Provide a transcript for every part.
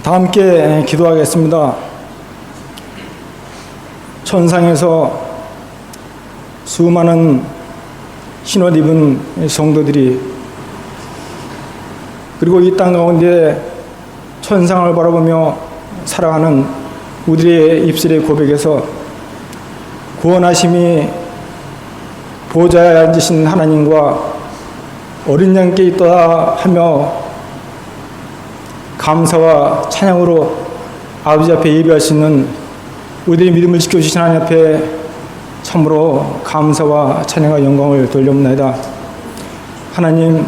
다 함께 기도하겠습니다. 천상에서 수많은 흰옷 입은 성도들이, 그리고 이 땅 가운데 천상을 바라보며 살아가는 우리의 입술의 고백에서 구원하심이 보좌에 앉으신 하나님과 어린 양께 있도다 하며 감사와 찬양으로 아버지 앞에 예배할 수 있는 우리의 믿음을 지켜주신 하나님 앞에 참으로 감사와 찬양과 영광을 돌려옵나이다. 하나님,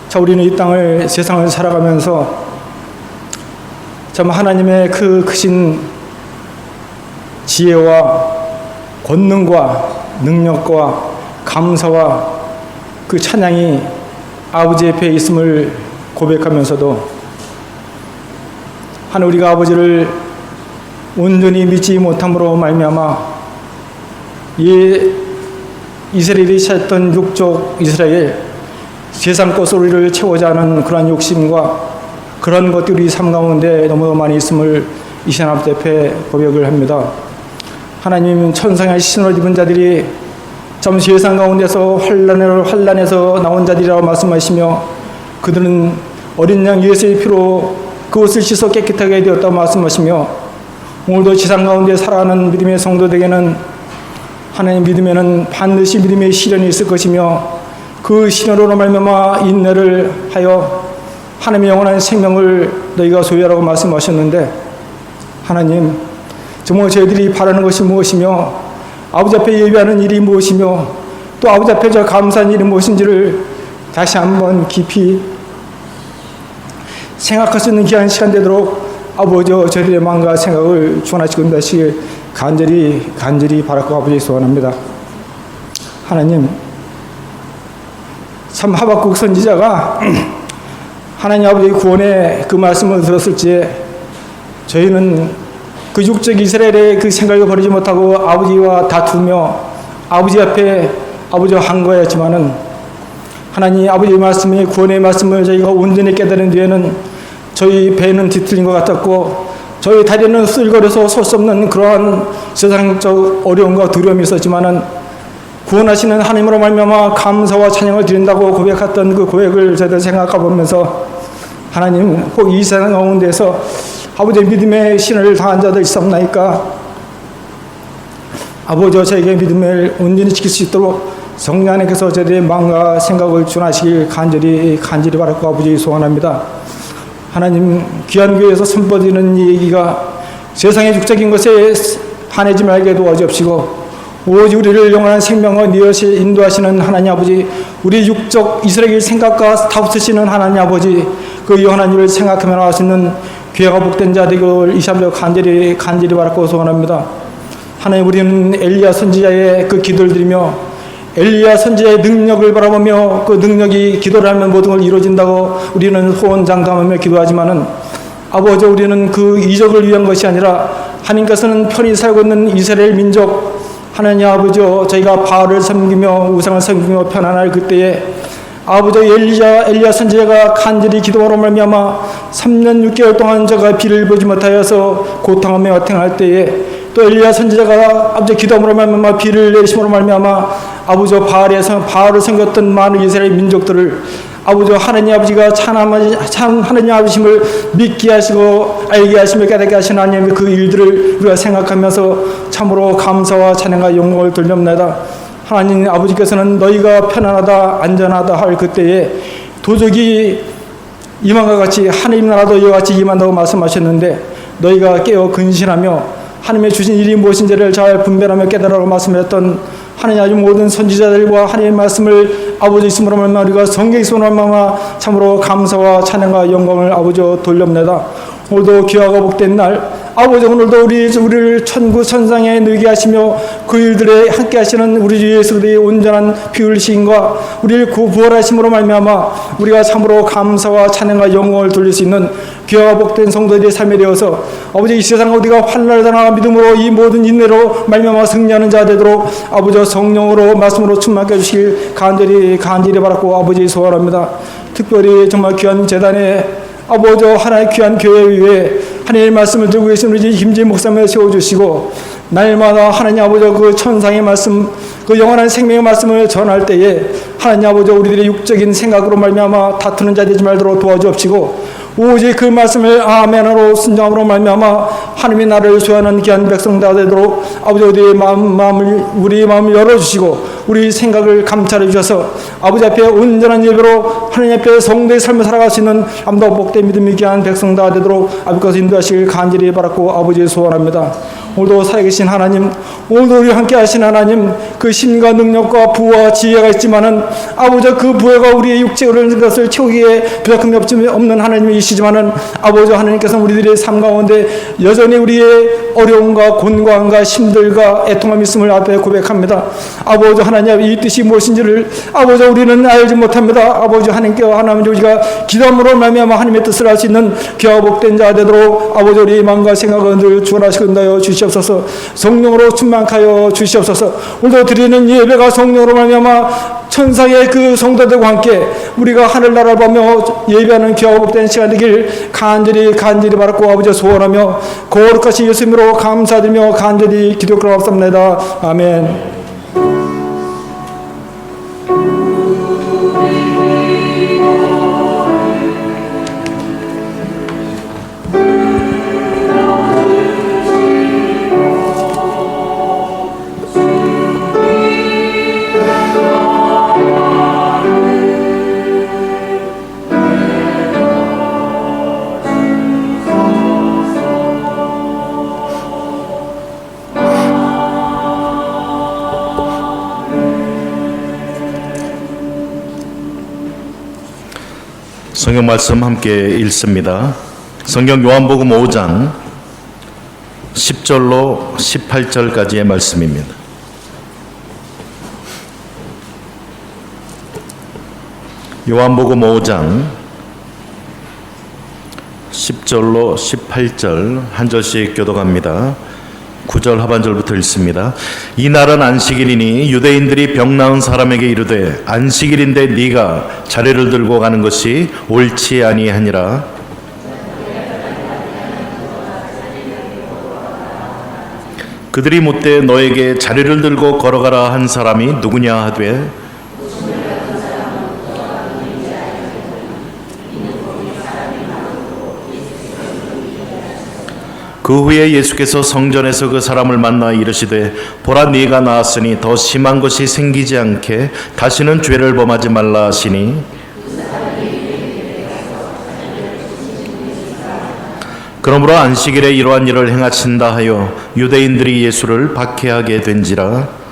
자, 우리는 이 땅을, 세상을 살아가면서 참 하나님의 그 크신 지혜와 권능과 능력과 감사와 그 찬양이 아버지 앞에 있음을 고백하면서도 하나님, 우리가 아버지를 온전히 믿지 못함으로 말미암아 이스라엘이 찾던 육족 이스라엘, 세상 것으로 우리를 채우자 하는 그러한 욕심과 그런 것들이 삶 가운데 너무 많이 있음을 이 시간 앞에 고백을 합니다. 하나님, 천상의 신을 입은 자들이 참 세상 가운데서 환난에서 나온 자들이라고 말씀하시며, 그들은 어린 양 예수의 피로 그것을 씻어 깨끗하게 되었다고 말씀하시며, 오늘도 지상 가운데 살아가는 믿음의 성도들에게는 하나님 믿음에는 반드시 믿음의 시련이 있을 것이며, 그 시련으로 말미암아 인내를 하여 하나님의 영원한 생명을 너희가 소유하라고 말씀하셨는데, 하나님, 정말 저희들이 바라는 것이 무엇이며 아버지 앞에 예배하는 일이 무엇이며 또 아버지 앞에 저 감사한 일이 무엇인지를 다시 한번 깊이 생각할 수 있는 귀한 시간 되도록 아버지 저희들의 마음과 생각을 주관하시고 인도하시길 간절히 바라고 아버지 소원합니다. 하나님, 참 하박국 선지자가 하나님 아버지의 구원의 그 말씀을 들었을 때 저희는 그 육적 이스라엘의 그 생각을 버리지 못하고 아버지와 다투며 아버지 앞에 아버지와 한 거였지만은, 하나님 아버지의 말씀이 구원의 말씀을 저희가 온전히 깨달은 뒤에는 저희 배는 뒤틀린 것 같았고 저희 다리는 쓸거려서 설 수 없는 그러한 세상적 어려움과 두려움이 있었지만은, 구원하시는 하나님으로 말미암아 감사와 찬양을 드린다고 고백했던 그 고백을 저희들 생각해 보면서, 하나님, 혹 이 세상 가운데서 아버지의 믿음의 신을 당한 자들 있사옵나이까? 아버지, 저에게 믿음을 온전히 지킬 수 있도록 성령 하나님께서 저희들의 마음과 생각을 준하시길 간절히 바라고 아버지 소원합니다. 하나님, 귀한 교회에서 선포되는 이 얘기가 세상의 육적인 것에 반하지 말게 도와주옵시고, 오직 우리를 영원한 생명과 인도하시는 하나님 아버지, 우리 육적 이스라엘 생각과 다투시는 하나님 아버지, 그 하나님을 생각하며 나갈 수 있는 귀하가 복된 자들을 이 시간에 간절히 바라고 소원합니다. 하나님, 우리는 엘리야 선지자의 그 기도를 드리며 엘리야 선지자의 능력을 바라보며 그 능력이 기도를 하면 모든 걸 이루어진다고 우리는 호언장담하며 기도하지만은, 아버지, 우리는 그 이적을 위한 것이 아니라 하나님께서는 편히 살고 있는 이스라엘 민족, 하나님 아버지, 저희가 바알을 섬기며 우상을 섬기며 편안할 그때에 아버지 엘리야 선지자가 간절히 기도하러 말미암아 3년 6개월 동안 저가 비를 보지 못하여서 고통하며 어탱할 때에 또 엘리야 선지자가 아버지 기도함으로 말미암아 비를 내리심으로 말미암아 아버지 바알을 섬겼던 많은 이스라엘 민족들을 아버지 하나님 아버지가 참 하나님 아버지심을 믿게 하시고 알게 하시며 깨닫게 하시는 하나님의 그 일들을 우리가 생각하면서 참으로 감사와 찬양과 영광을 돌려옵나이다. 하나님 아버지께서는 너희가 편안하다 안전하다 할 그때에 도적이 이만과 같이 하나님 나라도 이와 같이 임한다고 말씀하셨는데, 너희가 깨어 근신하며 하나님의 주신 일이 무엇인지를 잘 분별하며 깨달으라고 말씀하셨던 하나님 아주 모든 선지자들과 하나님의 말씀을 아버지 있음으로 말미암아 우리가 성경의 있음으로 말미암아 참으로 감사와 찬양과 영광을 아버지 돌려옵니다. 오늘도 귀하고 복된 날, 아버지, 오늘도 우리를 천국 천상에 누게 하시며 그 일들에 함께 하시는 우리 주 예수 그리스도의 온전한 피 흘리심과 우리를 부활하심으로 말미암아 우리가 참으로 감사와 찬양과 영광을 돌릴 수 있는 귀하고 복된 성도들의 삶이 되어서 아버지, 이 세상 우리가 환난을 당하고 믿음으로 이 모든 인내로 말미암아 승리하는 자 되도록 아버지 성령으로 말씀으로 충만하게 해주시길 간절히 바라고 아버지 소원합니다. 특별히 정말 귀한 재단에 아버지 하나의 귀한 교회 위에 하나님의 말씀을 들고 계신 우리 김진 목사님을 세워주시고 날마다 하나님 아버지 그 천상의 말씀, 그 영원한 생명의 말씀을 전할 때에 하나님 아버지 우리들의 육적인 생각으로 말미암아 다투는 자 되지 말도록 도와주옵시고 오직 그 말씀을 아멘으로 순종함으로 말미암아 하나님의 나라를 소유하는 귀한 백성 다 되도록 아버지 우리의 마음을 열어주시고 우리 생각을 감찰해 주셔서 아버지 앞에 온전한 예배로 하나님 앞에 성도의 삶을 살아갈 수 있는 아무도 복된 믿음이 귀한 백성 다 되도록 아버지께서 인도하시길 간절히 바랐고 아버지 소원합니다. 오늘도 살아계신 하나님, 오늘도 우리 함께 하신 하나님, 그 힘과 능력과 부와 지혜가 있지만은 아버지 그 부여가 우리의 육체를 것을 채우기에 부족함이 없는 하나님이시지만은 아버지 하나님께서는 우리들의 삶 가운데 여전히 우리의 어려움과 곤고함과 힘들과 애통함이 있음을 앞에 고백합니다. 아버지 하나님 이 뜻이 무엇인지를 아버지 우리는 알지 못합니다. 아버지 하나님께와 하나님 우리가 기도함으로 말미암아 하나님의 뜻을 할 수 있는 귀하 복된 자 되도록 아버지 우리의 마음과 생각을 늘 주관하시건다여 주시옵소서. 성령으로 충만하여 주시옵소서. 오늘도 드리는 예배가 성령으로 말미암아 천상의 그 성도들과 함께 우리가 하늘나라를 보며 예배하는 귀하고 복된 시간 되길 간절히 바랐고 아버지 소원하며 거룩하신 예수님으로 감사드리며 간절히 기도하옵습니다. 아멘. 성경 말씀 함께 읽습니다. 성경 요한복음 5장 10절로 18절까지의 말씀입니다. 요한복음 5장 10절로 18절 한 절씩 교독합니다. 9절 하반절부터 읽습니다. 이날은 안식일이니 유대인들이 병 나은 사람에게 이르되 안식일인데 네가 자리를 들고 가는 것이 옳지 아니하니라. 그들이 묻되 너에게 자리를 들고 걸어가라 한 사람이 누구냐 하되 그 후에 예수께서 성전에서 그 사람을 만나 이르시되 보라 네가 나았으니 더 심한 것이 생기지 않게 다시는 죄를 범하지 말라 하시니 그러므로 안식일에 이러한 일을 행하신다 하여 유대인들이 예수를 박해하게 된지라.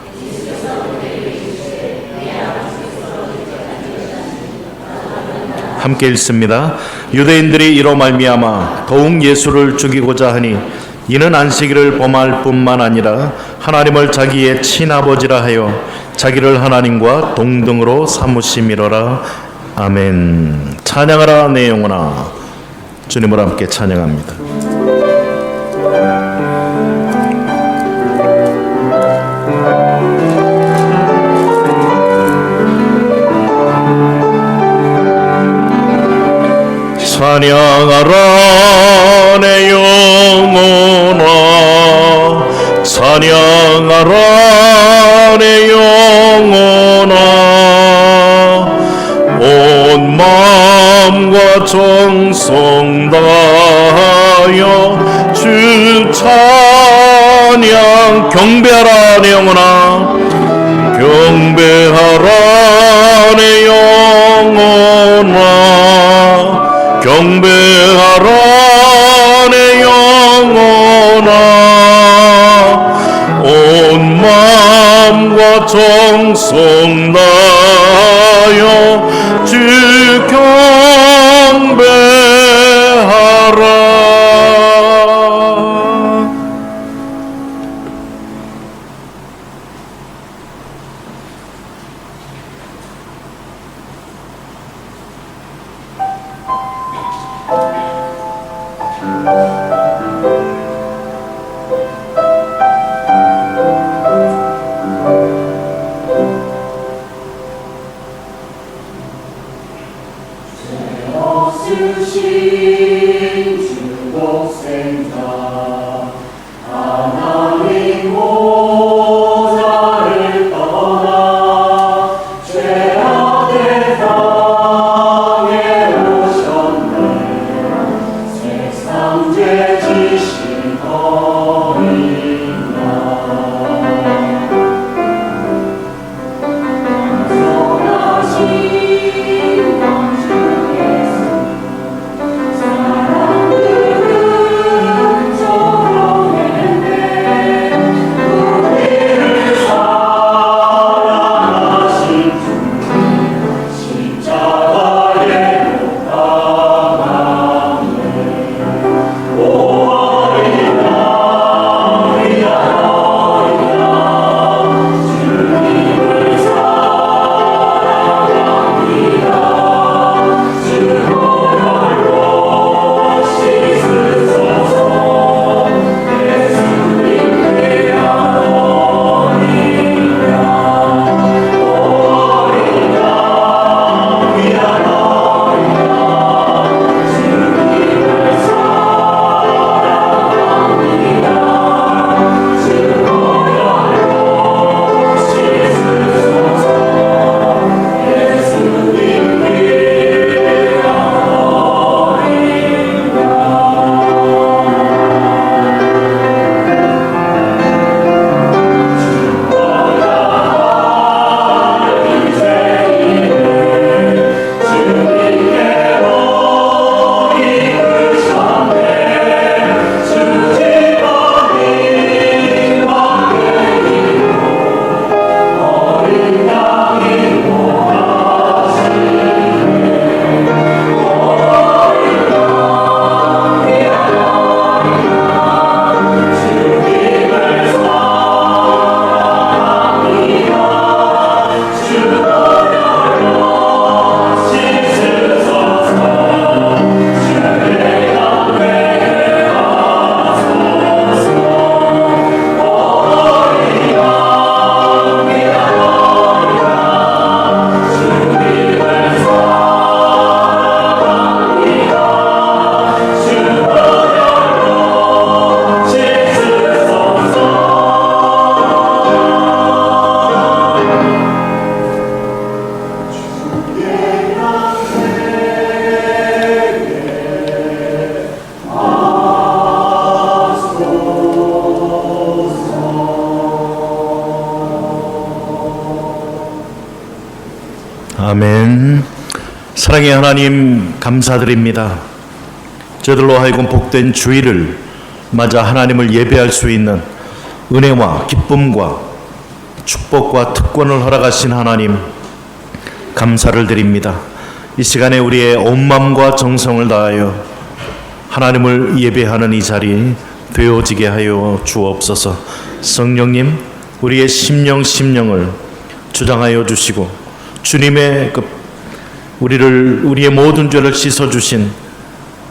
함께 읽습니다. 유대인들이 이로 말미암아 더욱 예수를 죽이고자 하니 이는 안식일을 범할 뿐만 아니라 하나님을 자기의 친아버지라 하여 자기를 하나님과 동등으로 삼으심이로라. 아멘. 찬양하라 내 영혼아 주님을 함께 찬양합니다. 찬양하라 내 영혼아 찬양하라 내 영혼아 온 마음과 정성 다하여 주 찬양 경배하라 내 영혼아 경배하라 내 영혼아 경배하라 내 영혼아 온 마음과 정성 다하여 주 경배하라. 아멘. 사랑의 하나님, 감사드립니다. 저들로 하여금 복된 주일을 맞아 하나님을 예배할 수 있는 은혜와 기쁨과 축복과 특권을 허락하신 하나님, 감사를 드립니다. 이 시간에 우리의 온 마음과 정성을 다하여 하나님을 예배하는 이 자리 되어지게 하여 주옵소서. 성령님, 우리의 심령을 주장하여 주시고 주님의 우리의 모든 죄를 씻어주신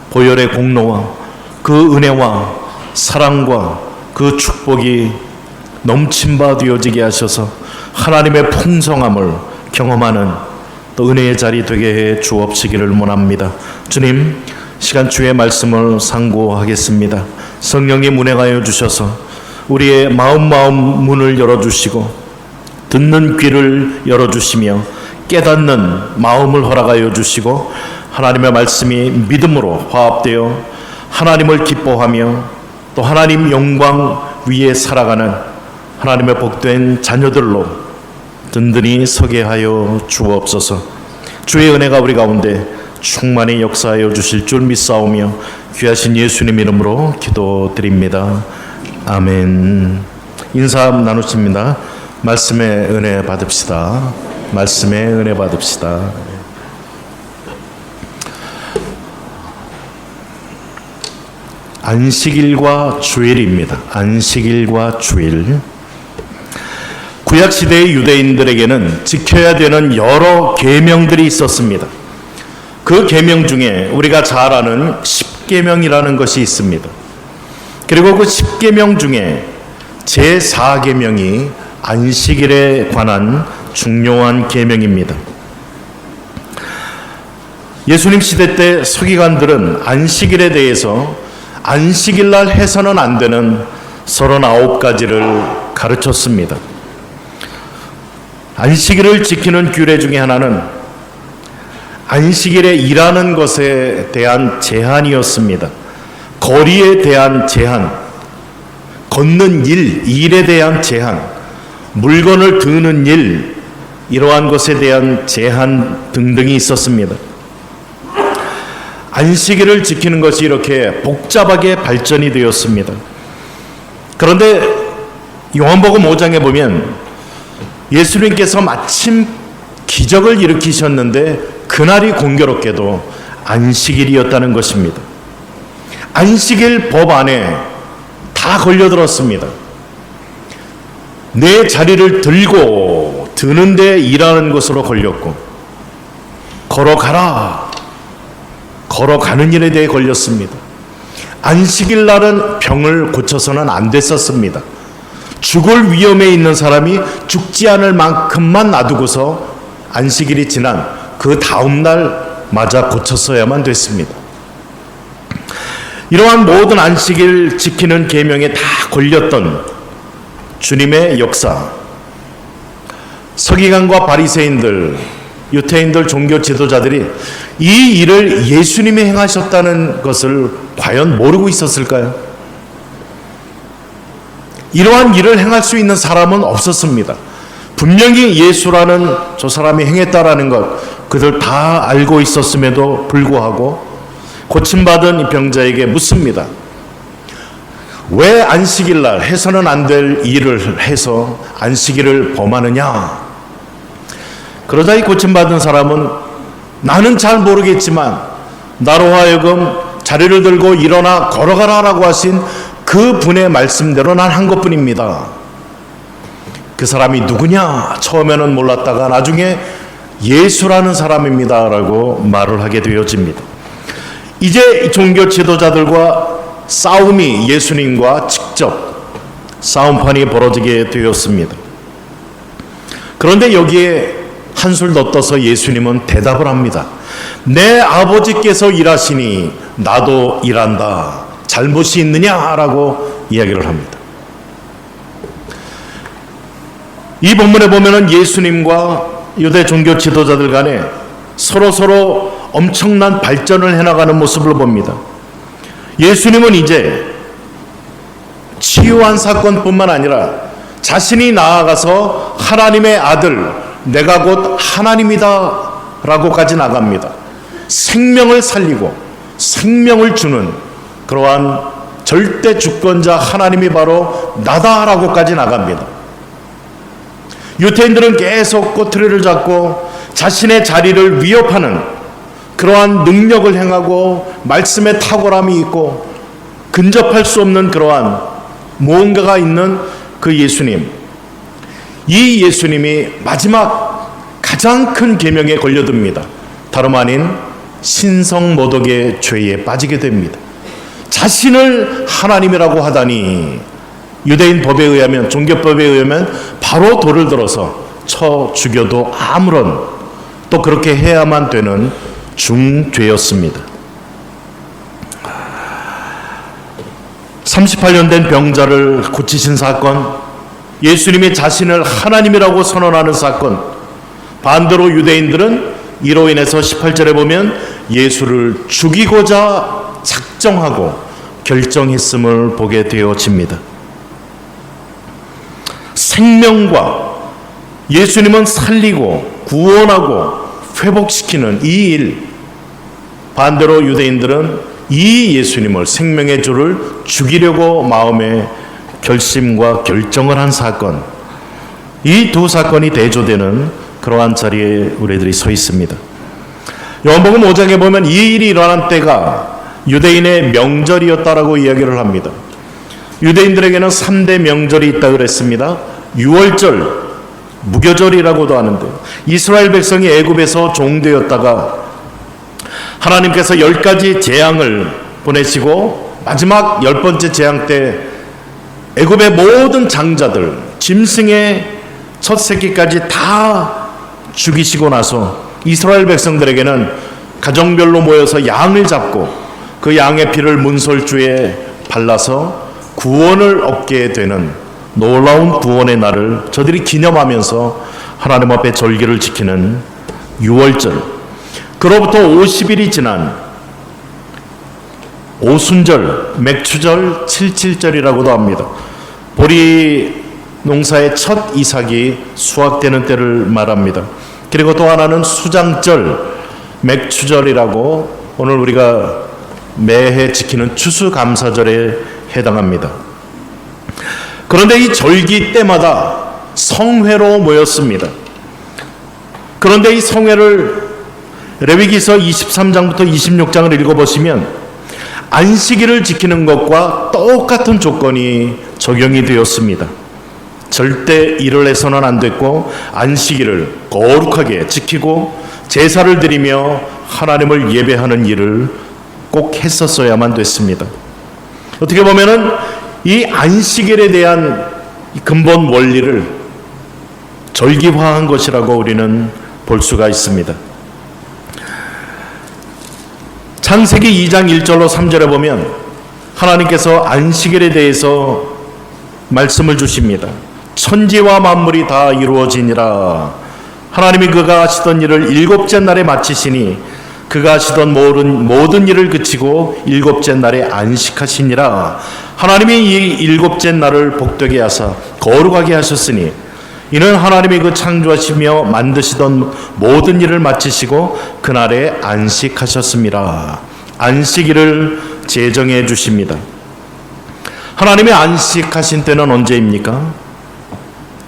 보혈의 공로와 그 은혜와 사랑과 그 축복이 넘침바 되어지게 하셔서 하나님의 풍성함을 경험하는 또 은혜의 자리 되게 해 주옵시기를 원합니다. 주님, 시간 주의 말씀을 상고하겠습니다. 성령님 운행하여 주셔서 우리의 마음 문을 열어주시고 듣는 귀를 열어주시며 깨닫는 마음을 허락하여 주시고 하나님의 말씀이 믿음으로 화합되어 하나님을 기뻐하며 또 하나님 영광 위에 살아가는 하나님의 복된 자녀들로 든든히 서게 하여 주옵소서. 주의 은혜가 우리 가운데 충만히 역사하여 주실 줄 믿사오며 귀하신 예수님 이름으로 기도드립니다. 아멘. 인사 나누십니다. 말씀의 은혜 받읍시다. 말씀의 은혜 받읍시다. 안식일과 주일입니다. 안식일과 주일. 구약시대의 유대인들에게는 지켜야 되는 여러 계명들이 있었습니다. 그 계명 중에 우리가 잘 아는 십계명이라는 것이 있습니다. 그리고 그 십계명 중에 제4계명이 안식일에 관한 중요한 계명입니다. 예수님 시대 때 서기관들은 안식일에 대해서 안식일 날 해서는 안 되는 39가지를 가르쳤습니다. 안식일을 지키는 규례 중에 하나는 안식일에 일하는 것에 대한 제한이었습니다. 거리에 대한 제한, 걷는 일에 대한 제한, 물건을 드는 일, 이러한 것에 대한 제한 등등이 있었습니다. 안식일을 지키는 것이 이렇게 복잡하게 발전이 되었습니다. 그런데 요한복음 5장에 보면 예수님께서 마침 기적을 일으키셨는데 그날이 공교롭게도 안식일이었다는 것입니다. 안식일 법 안에 다 걸려들었습니다. 내 자리를 들고 드는데 일하는 것으로 걸렸고, 걸어가라, 걸어가는 일에 대해 걸렸습니다. 안식일 날은 병을 고쳐서는 안 됐었습니다. 죽을 위험에 있는 사람이 죽지 않을 만큼만 놔두고서 안식일이 지난 그 다음 날 맞아 고쳤어야만 됐습니다. 이러한 모든 안식일 지키는 계명에 다 걸렸던 주님의 역사, 서기관과 바리새인들, 유태인들 종교 지도자들이 이 일을 예수님이 행하셨다는 것을 과연 모르고 있었을까요? 이러한 일을 행할 수 있는 사람은 없었습니다. 분명히 예수라는 저 사람이 행했다라는 것 그들 다 알고 있었음에도 불구하고 고침받은 이 병자에게 묻습니다. 왜 안식일 날 해서는 안 될 일을 해서 안식일을 범하느냐? 그러자 이 고침받은 사람은 나는 잘 모르겠지만 나로 하여금 자리를 들고 일어나 걸어가라라고 하신 그 분의 말씀대로 난 한 것뿐입니다. 그 사람이 누구냐? 처음에는 몰랐다가 나중에 예수라는 사람입니다 라고 말을 하게 되어집니다. 이제 종교 지도자들과 싸움이 예수님과 직접 싸움판이 벌어지게 되었습니다. 그런데 여기에 한술 더 떠서 예수님은 대답을 합니다. 내 아버지께서 일하시니 나도 일한다. 잘못이 있느냐라고 이야기를 합니다. 이 본문에 보면은 예수님과 유대 종교 지도자들 간에 서로 엄청난 발전을 해나가는 모습을 봅니다. 예수님은 이제 치유한 사건뿐만 아니라 자신이 나아가서 하나님의 아들, 내가 곧 하나님이다 라고까지 나갑니다. 생명을 살리고 생명을 주는 그러한 절대 주권자 하나님이 바로 나다라고까지 나갑니다. 유태인들은 계속 꼬투리를 잡고 자신의 자리를 위협하는 그러한 능력을 행하고 말씀에 탁월함이 있고 근접할 수 없는 그러한 무언가가 있는 그 예수님, 이 예수님이 마지막 가장 큰 계명에 걸려듭니다. 다름 아닌 신성모독의 죄에 빠지게 됩니다. 자신을 하나님이라고 하다니 유대인 법에 의하면, 종교법에 의하면 바로 돌을 들어서 쳐 죽여도 아무런, 또 그렇게 해야만 되는 중죄였습니다. 38년 된 병자를 고치신 사건, 예수님이 자신을 하나님이라고 선언하는 사건, 반대로 유대인들은 이로 인해서 18절에 보면 예수를 죽이고자 작정하고 결정했음을 보게 되어집니다. 생명과 예수님은 살리고 구원하고 회복시키는 이 일, 반대로 유대인들은 이 예수님을, 생명의 주를 죽이려고 마음에 결심과 결정을 한 사건, 이 두 사건이 대조되는 그러한 자리에 우리들이 서 있습니다. 요한복음 5장에 보면 이 일이 일어난 때가 유대인의 명절이었다라고 이야기를 합니다. 유대인들에게는 3대 명절이 있다 그랬습니다. 유월절, 무교절이라고도 하는데, 이스라엘 백성이 애굽에서 종되었다가 하나님께서 10가지 재앙을 보내시고 마지막 10번째 재앙 때 애굽의 모든 장자들, 짐승의 첫 새끼까지 다 죽이시고 나서 이스라엘 백성들에게는 가정별로 모여서 양을 잡고 그 양의 피를 문설주에 발라서 구원을 얻게 되는 놀라운 구원의 날을 저들이 기념하면서 하나님 앞에 절기를 지키는 유월절, 그로부터 50일이 지난 오순절, 맥추절, 칠칠절이라고도 합니다. 보리 농사의 첫 이삭이 수확되는 때를 말합니다. 그리고 또 하나는 수장절, 맥추절이라고 오늘 우리가 매해 지키는 추수감사절에 해당합니다. 그런데 이 절기 때마다 성회로 모였습니다. 그런데 이 성회를 레위기서 23장부터 26장을 읽어보시면 안식일을 지키는 것과 똑같은 조건이 적용이 되었습니다. 절대 일을 해서는 안 됐고 안식일을 거룩하게 지키고 제사를 드리며 하나님을 예배하는 일을 꼭 했었어야만 됐습니다. 어떻게 보면은 이 안식일에 대한 근본 원리를 절기화한 것이라고 우리는 볼 수가 있습니다. 창세기 2장 1절로 3절에 보면 하나님께서 안식일에 대해서 말씀을 주십니다. 천지와 만물이 다 이루어지니라. 하나님이 그가 하시던 일을 일곱째 날에 마치시니 그가 하시던 모든 일을 그치고 일곱째 날에 안식하시니라. 하나님이 이 일곱째 날을 복되게 하사 거룩하게 하셨으니 이는 하나님이 그 창조하시며 만드시던 모든 일을 마치시고 그날에 안식하셨습니다. 안식일을 제정해 주십니다. 하나님이 안식하신 때는 언제입니까?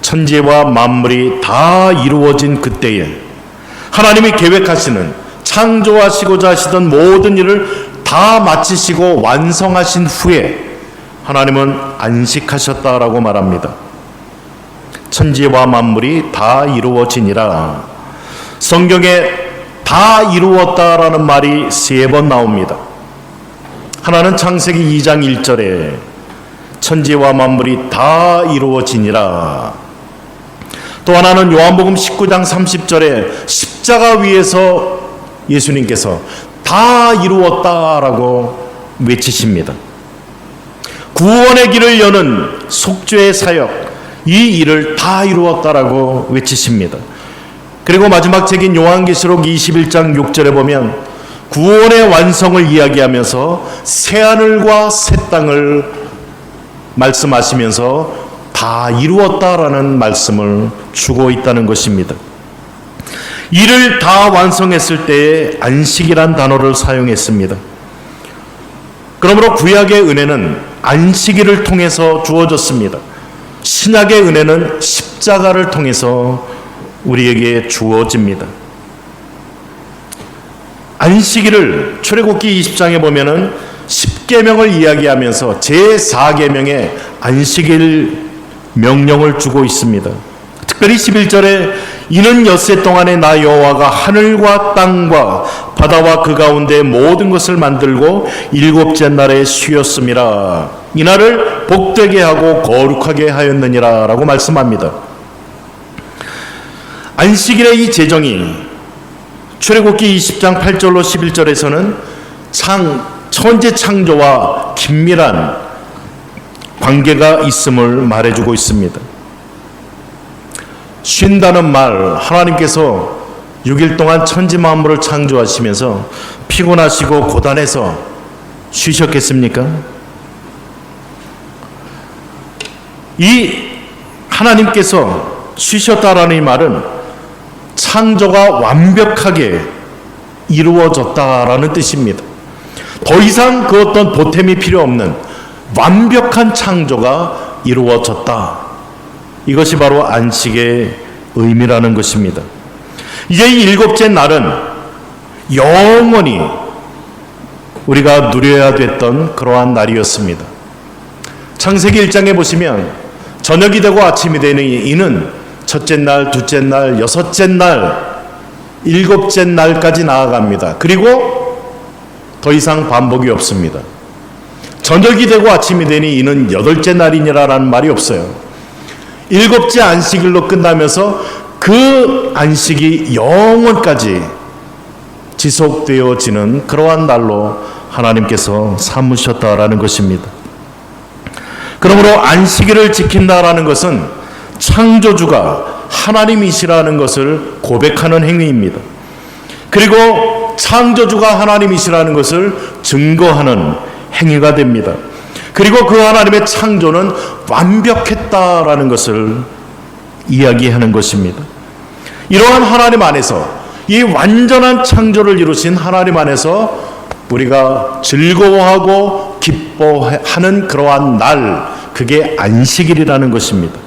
천지와 만물이 다 이루어진 그때에 하나님이 계획하시는 창조하시고자 하시던 모든 일을 다 마치시고 완성하신 후에 하나님은 안식하셨다라고 말합니다. 천지와 만물이 다 이루어지니라. 성경에 다 이루었다라는 말이 3번 나옵니다. 하나는 창세기 2장 1절에 천지와 만물이 다 이루어지니라. 또 하나는 요한복음 19장 30절에 십자가 위에서 예수님께서 다 이루었다라고 외치십니다. 구원의 길을 여는 속죄의 사역, 이 일을 다 이루었다라고 외치십니다. 그리고 마지막 책인 요한계시록 21장 6절에 보면 구원의 완성을 이야기하면서 새하늘과 새 땅을 말씀하시면서 다 이루었다라는 말씀을 주고 있다는 것입니다. 일을 다 완성했을 때에 안식이란 단어를 사용했습니다. 그러므로 구약의 은혜는 안식일을 통해서 주어졌습니다. 신약의 은혜는 십자가를 통해서 우리에게 주어집니다. 안식일을 출애굽기 20장에 보면은 10계명을 이야기하면서 제4계명에 안식일 명령을 주고 있습니다. 특별히 11절에 이는 엿새 동안에 나 여호와가 하늘과 땅과 바다와 그 가운데 모든 것을 만들고 일곱째 날에 쉬었음이라. 이날을 복되게 하고 거룩하게 하였느니라 라고 말씀합니다. 안식일의 이 제정이 출애굽기 20장 8절로 11절에서는 천지 창조와 긴밀한 관계가 있음을 말해주고 있습니다. 쉰다는 말, 하나님께서 6일 동안 천지 만물을 창조하시면서 피곤하시고 고단해서 쉬셨겠습니까? 이 하나님께서 쉬셨다라는 이 말은 창조가 완벽하게 이루어졌다라는 뜻입니다. 더 이상 그 어떤 보탬이 필요 없는 완벽한 창조가 이루어졌다. 이것이 바로 안식의 의미라는 것입니다. 이제 이 일곱째 날은 영원히 우리가 누려야 됐던 그러한 날이었습니다. 창세기 1장에 보시면 저녁이 되고 아침이 되는 이는 첫째 날, 둘째 날, 여섯째 날, 일곱째 날까지 나아갑니다. 그리고 더 이상 반복이 없습니다. 저녁이 되고 아침이 되니 이는 여덟째 날이니라라는 말이 없어요. 일곱째 안식일로 끝나면서 그 안식이 영원까지 지속되어지는 그러한 날로 하나님께서 삼으셨다라는 것입니다. 그러므로 안식일을 지킨다라는 것은 창조주가 하나님이시라는 것을 고백하는 행위입니다. 그리고 창조주가 하나님이시라는 것을 증거하는 행위가 됩니다. 그리고 그 하나님의 창조는 완벽했다라는 것을 이야기하는 것입니다. 이러한 하나님 안에서, 이 완전한 창조를 이루신 하나님 안에서 우리가 즐거워하고 기뻐하는 그러한 날, 그게 안식일이라는 것입니다.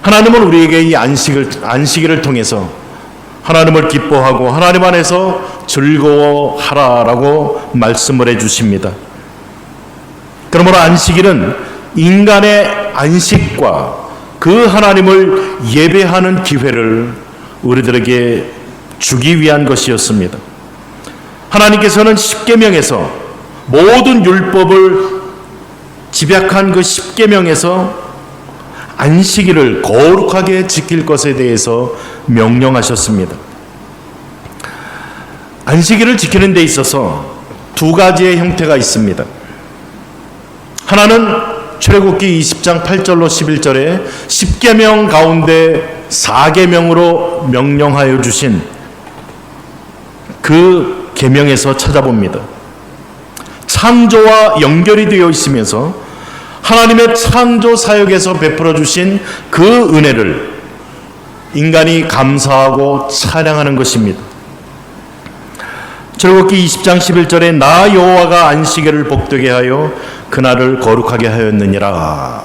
하나님은 우리에게 이 안식일을 통해서 하나님을 기뻐하고 하나님 안에서 즐거워하라라고 말씀을 해주십니다. 그러므로 안식일은 인간의 안식과 그 하나님을 예배하는 기회를 우리들에게 주기 위한 것이었습니다. 하나님께서는 십계명에서 모든 율법을 집약한 그 십계명에서 안식일을 거룩하게 지킬 것에 대해서 명령하셨습니다. 안식일을 지키는 데 있어서 두 가지의 형태가 있습니다. 하나는 출애굽기 20장 8절로 11절에 십계명 가운데 4계명으로 명령하여 주신 그 계명에서 찾아봅니다. 창조와 연결이 되어 있으면서 하나님의 창조 사역에서 베풀어 주신 그 은혜를 인간이 감사하고 찬양하는 것입니다. 출애굽기 20장 11절에 나 여호와가 안식일을 복되게 하여 그날을 거룩하게 하였느니라.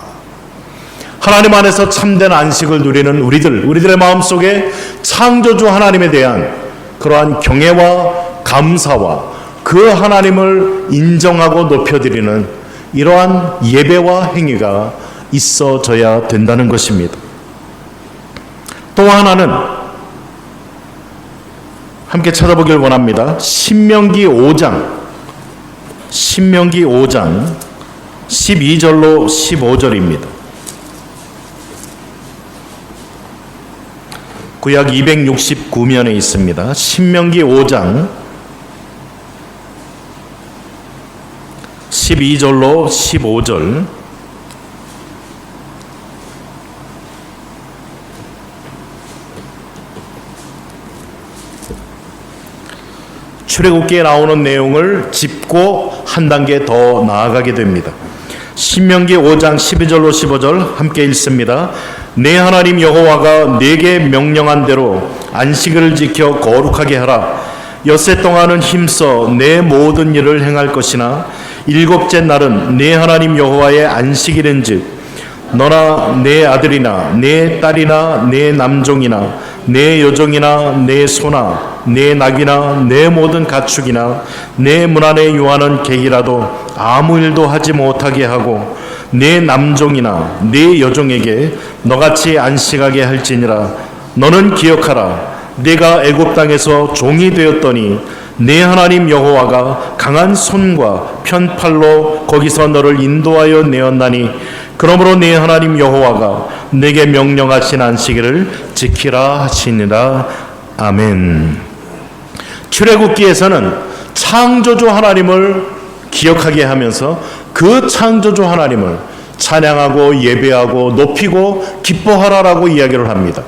하나님 안에서 참된 안식을 누리는 우리들의 마음속에 창조주 하나님에 대한 그러한 경외와 감사와 그 하나님을 인정하고 높여드리는 이러한 예배와 행위가 있어져야 된다는 것입니다. 또 하나는 함께 찾아보길 원합니다. 신명기 5장 12절로 15절입니다. 구약 269면에 있습니다. 신명기 5장 12절로 15절. 출애굽기에 나오는 내용을 짚고 한 단계 더 나아가게 됩니다. 신명기 5장 12절로 15절 함께 읽습니다. 내 하나님 여호와가 내게 명령한 대로 안식일을 지켜 거룩하게 하라. 엿새 동안은 힘써 내 모든 일을 행할 것이나 일곱째 날은 내 하나님 여호와의 안식일인즉 너나 내 아들이나 내 딸이나 내 남종이나 내 여종이나 내 소나 내 낙이나 내 모든 가축이나 내 문 안에 유하는 객이라도 아무 일도 하지 못하게 하고 내 남종이나 내 여종에게 너같이 안식하게 할지니라. 너는 기억하라. 내가 애굽 땅에서 종이 되었더니 내 하나님 여호와가 강한 손과 편팔로 거기서 너를 인도하여 내었나니 그러므로 내 하나님 여호와가 내게 명령하신 안식일을 지키라 하시니라. 아멘. 출애굽기에서는 창조주 하나님을 기억하게 하면서 그 창조주 하나님을 찬양하고 예배하고 높이고 기뻐하라라고 이야기를 합니다.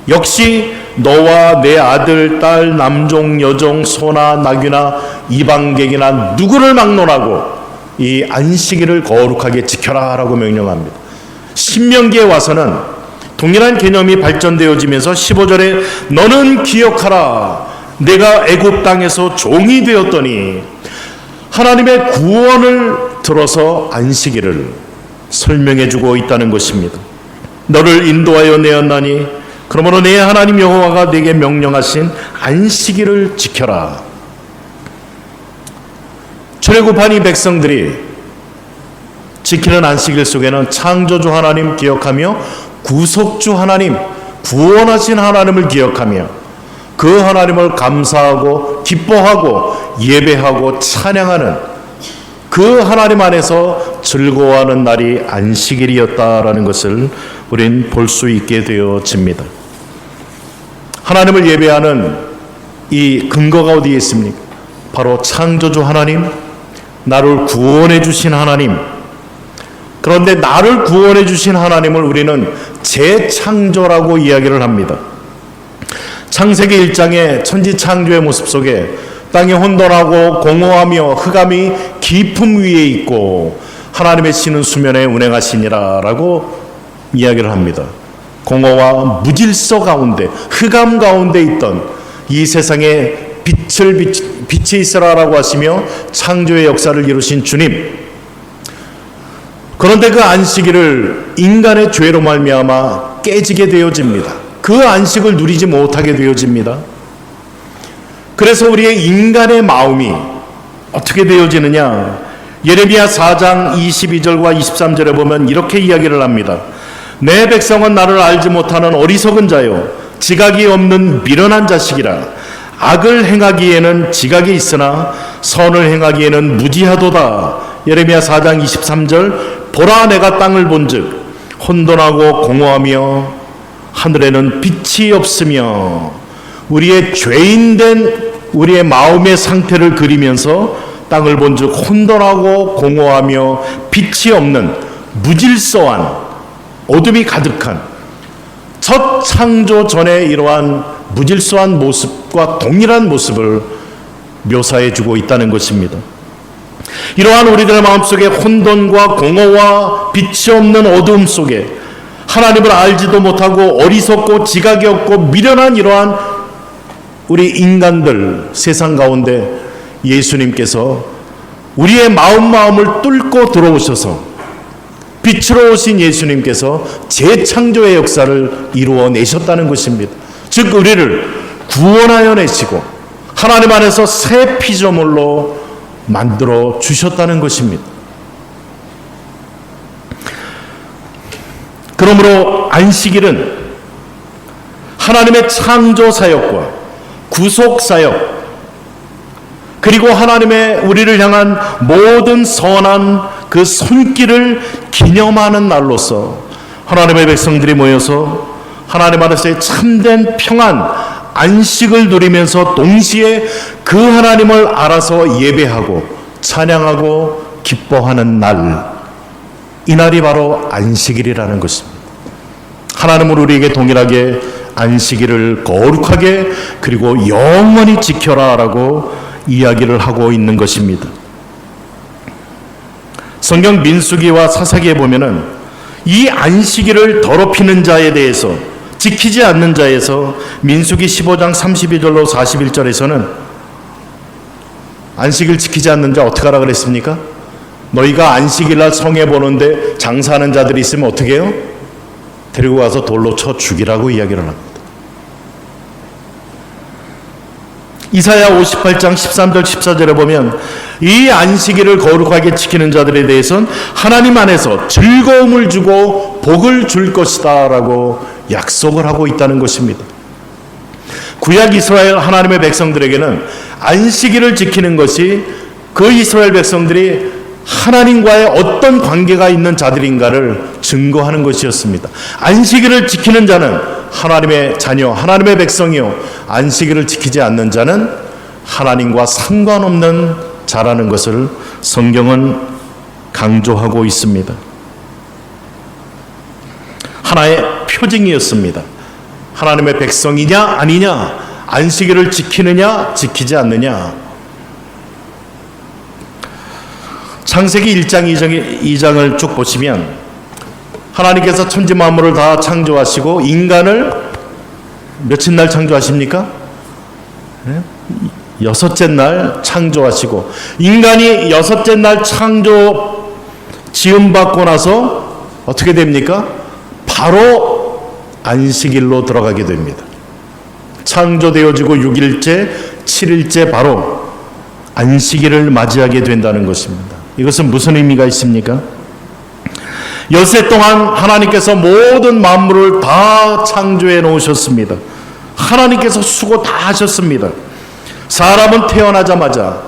역시 너와 내 아들, 딸, 남종, 여종, 소나 낙이나 이방객이나 누구를 막론하고 이 안식일을 거룩하게 지켜라라고 명령합니다. 신명기에 와서는 동일한 개념이 발전되어지면서 15절에 너는 기억하라. 내가 애굽 땅에서 종이 되었더니 하나님의 구원을 들어서 안식일을 설명해주고 있다는 것입니다. 너를 인도하여 내었나니 그러므로 내 하나님 여호와가 내게 명령하신 안식일을 지켜라. 출애굽한 이 백성들이 지키는 안식일 속에는 창조주 하나님 기억하며 구속주 하나님, 구원하신 하나님을 기억하며 그 하나님을 감사하고 기뻐하고 예배하고 찬양하는 그 하나님 안에서 즐거워하는 날이 안식일이었다라는 것을 우린 볼 수 있게 되어집니다. 하나님을 예배하는 이 근거가 어디에 있습니까? 바로 창조주 하나님, 나를 구원해 주신 하나님. 그런데 나를 구원해 주신 하나님을 우리는 재창조라고 이야기를 합니다. 창세기 1장의 천지 창조의 모습 속에 땅이 혼돈하고 공허하며 흑암이 깊음 위에 있고 하나님의 신은 수면에 운행하시니라 라고 이야기를 합니다. 공허와 무질서 가운데, 흑암 가운데 있던 이 세상에 빛이 있으라라고 하시며 창조의 역사를 이루신 주님. 그런데 그 안식일을 인간의 죄로 말미암아 깨지게 되어집니다. 그 안식을 누리지 못하게 되어집니다. 그래서 우리의 인간의 마음이 어떻게 되어지느냐? 예레미야 4장 22절과 23절에 보면 이렇게 이야기를 합니다. 내 백성은 나를 알지 못하는 어리석은 자요, 지각이 없는 미련한 자식이라. 악을 행하기에는 지각이 있으나 선을 행하기에는 무지하도다. 예레미야 4장 23절. 보라, 내가 땅을 본즉 혼돈하고 공허하며 하늘에는 빛이 없으며. 우리의 죄인된 우리의 마음의 상태를 그리면서 땅을 본즉 혼돈하고 공허하며 빛이 없는 무질서한 어둠이 가득한 첫 창조 전에 이러한 무질서한 모습과 동일한 모습을 묘사해 주고 있다는 것입니다. 이러한 우리들의 마음속에 혼돈과 공허와 빛이 없는 어두움 속에 하나님을 알지도 못하고 어리석고 지각이 없고 미련한 이러한 우리 인간들 세상 가운데 예수님께서 우리의 마음을 뚫고 들어오셔서 빛으로 오신 예수님께서 재창조의 역사를 이루어 내셨다는 것입니다. 즉 우리를 구원하여 내시고 하나님 안에서 새 피조물로 만들어 주셨다는 것입니다. 그러므로 안식일은 하나님의 창조 사역과 구속 사역, 그리고 하나님의 우리를 향한 모든 선한 그 손길을 기념하는 날로서 하나님의 백성들이 모여서 하나님 안에서의 참된 평안, 안식을 누리면서 동시에 그 하나님을 알아서 예배하고 찬양하고 기뻐하는 날, 이 날이 바로 안식일이라는 것입니다. 하나님은 우리에게 동일하게 안식일을 거룩하게 그리고 영원히 지켜라라고 이야기를 하고 있는 것입니다. 성경 민수기와 사사기에 보면은 이 안식일을 더럽히는 자에 대해서, 지키지 않는 자에서 민수기 15장 32절로 41절에서는 안식일 지키지 않는 자 어떻게 하라 그랬습니까? 너희가 안식일날 성에 보는데 장사하는 자들이 있으면 어떻게 해요? 데리고 가서 돌로 쳐 죽이라고 이야기를 합니다. 이사야 58장 13절 14절에 보면 이 안식일을 거룩하게 지키는 자들에 대해서는 하나님 안에서 즐거움을 주고 복을 줄 것이다 라고 약속을 하고 있다는 것입니다. 구약 이스라엘 하나님의 백성들에게는 안식일을 지키는 것이 그 이스라엘 백성들이 하나님과의 어떤 관계가 있는 자들인가를 증거하는 것이었습니다. 안식일을 지키는 자는 하나님의 자녀, 하나님의 백성이요, 안식일을 지키지 않는 자는 하나님과 상관없는 자라는 것을 성경은 강조하고 있습니다. 하나의 표징이었습니다. 하나님의 백성이냐 아니냐, 안식일을 지키느냐 지키지 않느냐. 창세기 1장 2장을 쭉 보시면 하나님께서 천지 만물을 다 창조하시고 인간을 며칠 날 창조하십니까? 여섯째 날 창조하시고, 인간이 여섯째 날 창조 지음받고 나서 어떻게 됩니까? 바로 안식일로 들어가게 됩니다. 창조되어지고 6일째, 7일째 바로 안식일을 맞이하게 된다는 것입니다. 이것은 무슨 의미가 있습니까? 엿새 동안 하나님께서 모든 만물을 다 창조해 놓으셨습니다. 하나님께서 수고 다 하셨습니다. 사람은 태어나자마자,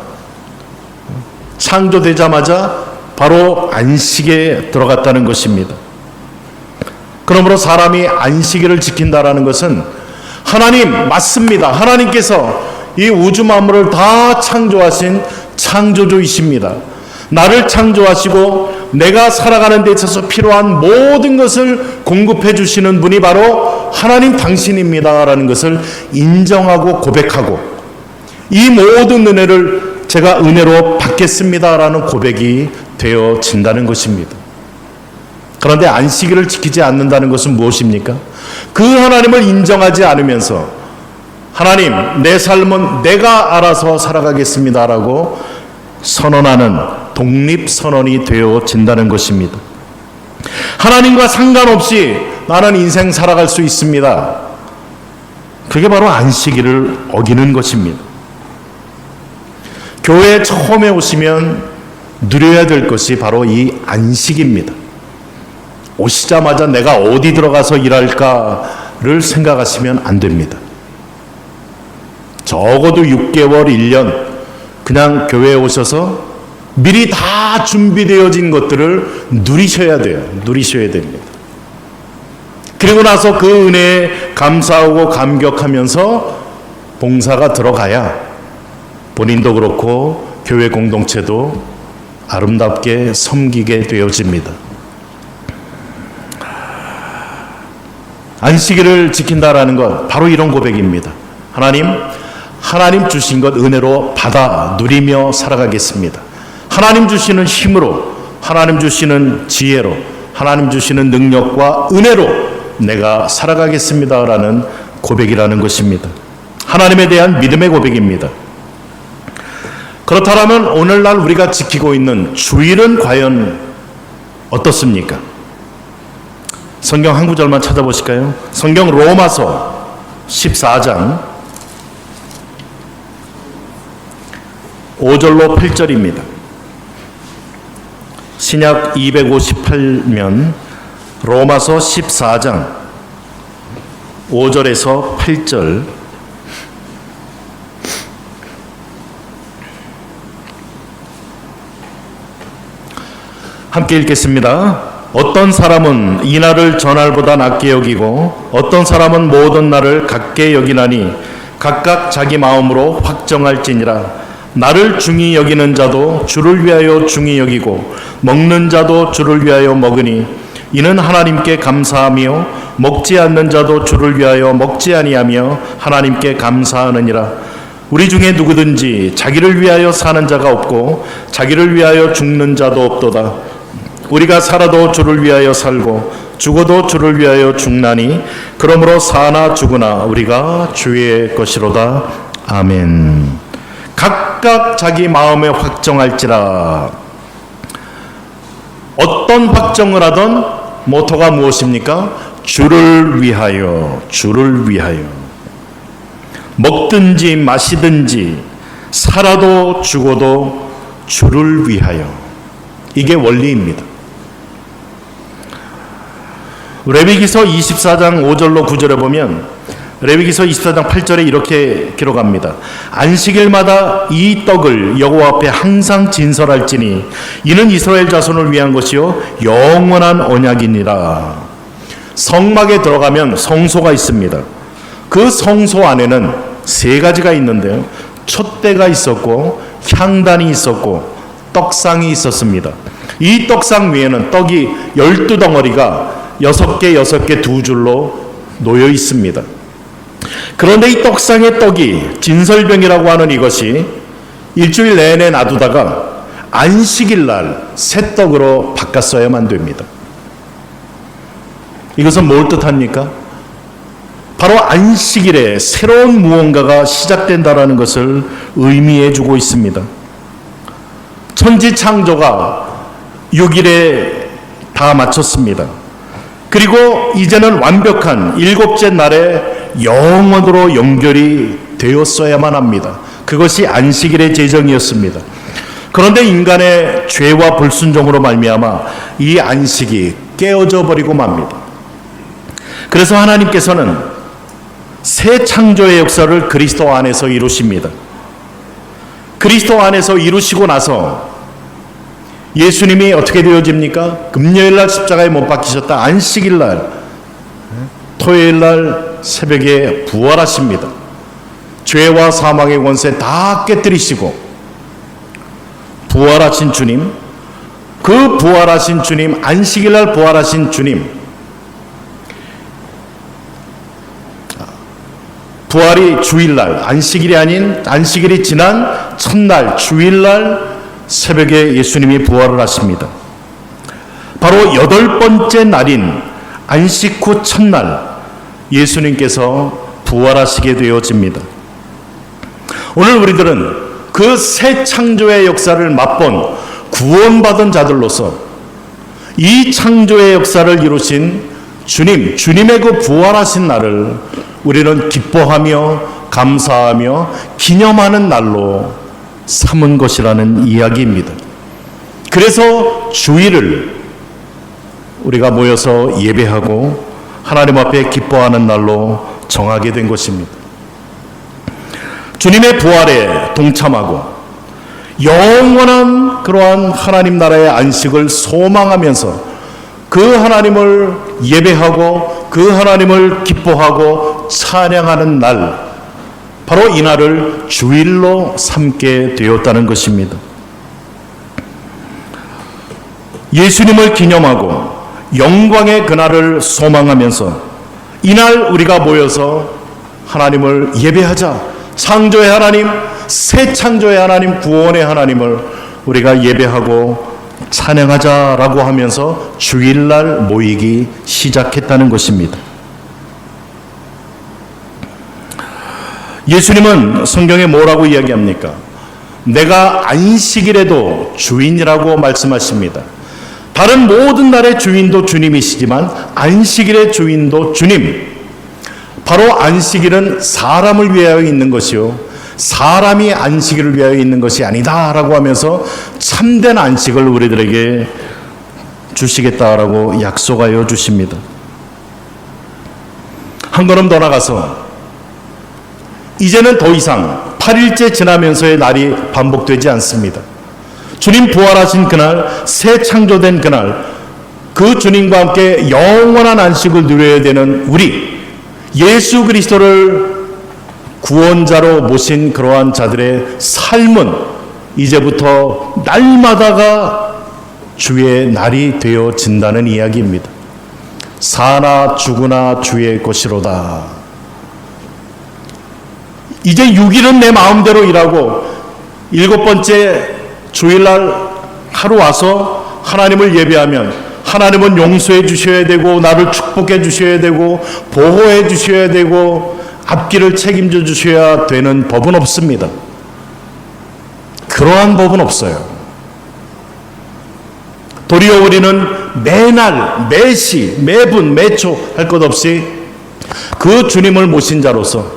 창조되자마자 바로 안식에 들어갔다는 것입니다. 그러므로 사람이 안식일을 지킨다라는 것은 하나님 맞습니다. 하나님께서 이 우주 만물을 다 창조하신 창조주이십니다. 나를 창조하시고 내가 살아가는 데 있어서 필요한 모든 것을 공급해 주시는 분이 바로 하나님 당신입니다라는 것을 인정하고 고백하고, 이 모든 은혜를 제가 은혜로 받겠습니다라는 고백이 되어진다는 것입니다. 그런데 안식일을 지키지 않는다는 것은 무엇입니까? 그 하나님을 인정하지 않으면서 하나님, 내 삶은 내가 알아서 살아가겠습니다라고 선언하는 독립선언이 되어진다는 것입니다. 하나님과 상관없이 나는 인생 살아갈 수 있습니다. 그게 바로 안식일을 어기는 것입니다. 교회에 처음에 오시면 누려야 될 것이 바로 이 안식입니다. 오시자마자 내가 어디 들어가서 일할까를 생각하시면 안 됩니다. 적어도 6개월, 1년 그냥 교회에 오셔서 미리 다 준비되어진 것들을 누리셔야 돼요. 누리셔야 됩니다. 그리고 나서 그 은혜에 감사하고 감격하면서 봉사가 들어가야 본인도 그렇고 교회 공동체도 아름답게 섬기게 되어집니다. 안식일을 지킨다라는 것, 바로 이런 고백입니다. 하나님 주신 것 은혜로 받아 누리며 살아가겠습니다. 하나님 주시는 힘으로, 하나님 주시는 지혜로, 하나님 주시는 능력과 은혜로 내가 살아가겠습니다라는 고백이라는 것입니다. 하나님에 대한 믿음의 고백입니다. 그렇다면 오늘날 우리가 지키고 있는 주일은 과연 어떻습니까? 성경 한 구절만 찾아보실까요? 성경 로마서 14장 5절로 8절입니다. 신약 258면 로마서 14장 5절에서 8절. 함께 읽겠습니다. 어떤 사람은 이날을 전날보다 낮게 여기고 어떤 사람은 모든 날을 같게 여기나니 각각 자기 마음으로 확정할지니라. 나를 중히 여기는 자도 주를 위하여 중히 여기고 먹는 자도 주를 위하여 먹으니 이는 하나님께 감사하며 먹지 않는 자도 주를 위하여 먹지 아니하며 하나님께 감사하느니라. 우리 중에 누구든지 자기를 위하여 사는 자가 없고 자기를 위하여 죽는 자도 없도다. 우리가 살아도 주를 위하여 살고 죽어도 주를 위하여 죽나니 그러므로 사나 죽으나 우리가 주의 것이로다. 아멘. 각각 자기 마음에 확정할지라. 어떤 확정을 하던 모토가 무엇입니까? 주를 위하여, 주를 위하여. 먹든지 마시든지 살아도 죽어도 주를 위하여. 이게 원리입니다. 레위기서 24장 5절로 9절에 보면 레위기서 24장 8절에 이렇게 기록합니다. 안식일마다 이 떡을 여호와 앞에 항상 진설할지니 이는 이스라엘 자손을 위한 것이요 영원한 언약이니라. 성막에 들어가면 성소가 있습니다. 그 성소 안에는 세 가지가 있는데요. 촛대가 있었고 향단이 있었고 떡상이 있었습니다. 이 떡상 위에는 떡이 12덩어리가 6개 두 줄로 놓여 있습니다. 그런데 이 떡상의 떡이 진설병이라고 하는 이것이 일주일 내내 놔두다가 안식일 날 새 떡으로 바꿨어야만 됩니다. 이것은 뭘 뜻합니까? 바로 안식일에 새로운 무언가가 시작된다라는 것을 의미해 주고 있습니다. 천지 창조가 6일에 다 마쳤습니다. 그리고 이제는 완벽한 7째 날에 영원으로 연결이 되었어야만 합니다. 그것이 안식일의 제정이었습니다. 그런데 인간의 죄와 불순종으로 말미암아 이 안식이 깨어져 버리고 맙니다. 그래서 하나님께서는 새 창조의 역사를 그리스도 안에서 이루십니다. 그리스도 안에서 이루시고 나서 예수님이 어떻게 되어집니까? 금요일날 십자가에 못 박히셨다. 안식일날 토요일날 새벽에 부활하십니다. 죄와 사망의 권세 다 깨뜨리시고 부활하신 주님, 그 부활하신 주님, 안식일날 부활하신 주님, 부활이 주일날, 안식일이 아닌 안식일이 지난 첫날 주일날 새벽에 예수님이 부활을 하십니다. 바로 8번째 날인 안식 후 첫날 예수님께서 부활하시게 되어집니다. 오늘 우리들은 그 새 창조의 역사를 맛본 구원받은 자들로서 이 창조의 역사를 이루신 주님, 주님의 그 부활하신 날을 우리는 기뻐하며 감사하며 기념하는 날로 삼은 것이라는 이야기입니다. 그래서 주일을 우리가 모여서 예배하고 하나님 앞에 기뻐하는 날로 정하게 된 것입니다. 주님의 부활에 동참하고 영원한 그러한 하나님 나라의 안식을 소망하면서 그 하나님을 예배하고 그 하나님을 기뻐하고 찬양하는 날, 바로 이 날을 주일로 삼게 되었다는 것입니다. 예수님을 기념하고 영광의 그날을 소망하면서 이날 우리가 모여서 하나님을 예배하자. 창조의 하나님, 새 창조의 하나님, 구원의 하나님을 우리가 예배하고 찬양하자라고 하면서 주일날 모이기 시작했다는 것입니다. 예수님은 성경에 뭐라고 이야기합니까? 내가 안식일에도 주인이라고 말씀하십니다. 다른 모든 날의 주인도 주님이시지만 안식일의 주인도 주님. 바로 안식일은 사람을 위하여 있는 것이요, 사람이 안식일을 위하여 있는 것이 아니다라고 하면서 참된 안식을 우리들에게 주시겠다라고 약속하여 주십니다. 한 걸음 더 나가서 이제는 더 이상 8일째 지나면서의 날이 반복되지 않습니다. 주님 부활하신 그날, 새 창조된 그날, 그 주님과 함께 영원한 안식을 누려야 되는 우리, 예수 그리스도를 구원자로 모신 그러한 자들의 삶은 이제부터 날마다가 주의 날이 되어진다는 이야기입니다. 사나 죽으나 주의 것이로다. 이제 6일은 내 마음대로 일하고 7번째 주일날 하루 와서 하나님을 예배하면 하나님은 용서해 주셔야 되고 나를 축복해 주셔야 되고 보호해 주셔야 되고 앞길을 책임져 주셔야 되는 법은 없습니다. 그러한 법은 없어요. 도리어 우리는 매날, 매시, 매분, 매초 할 것 없이 그 주님을 모신 자로서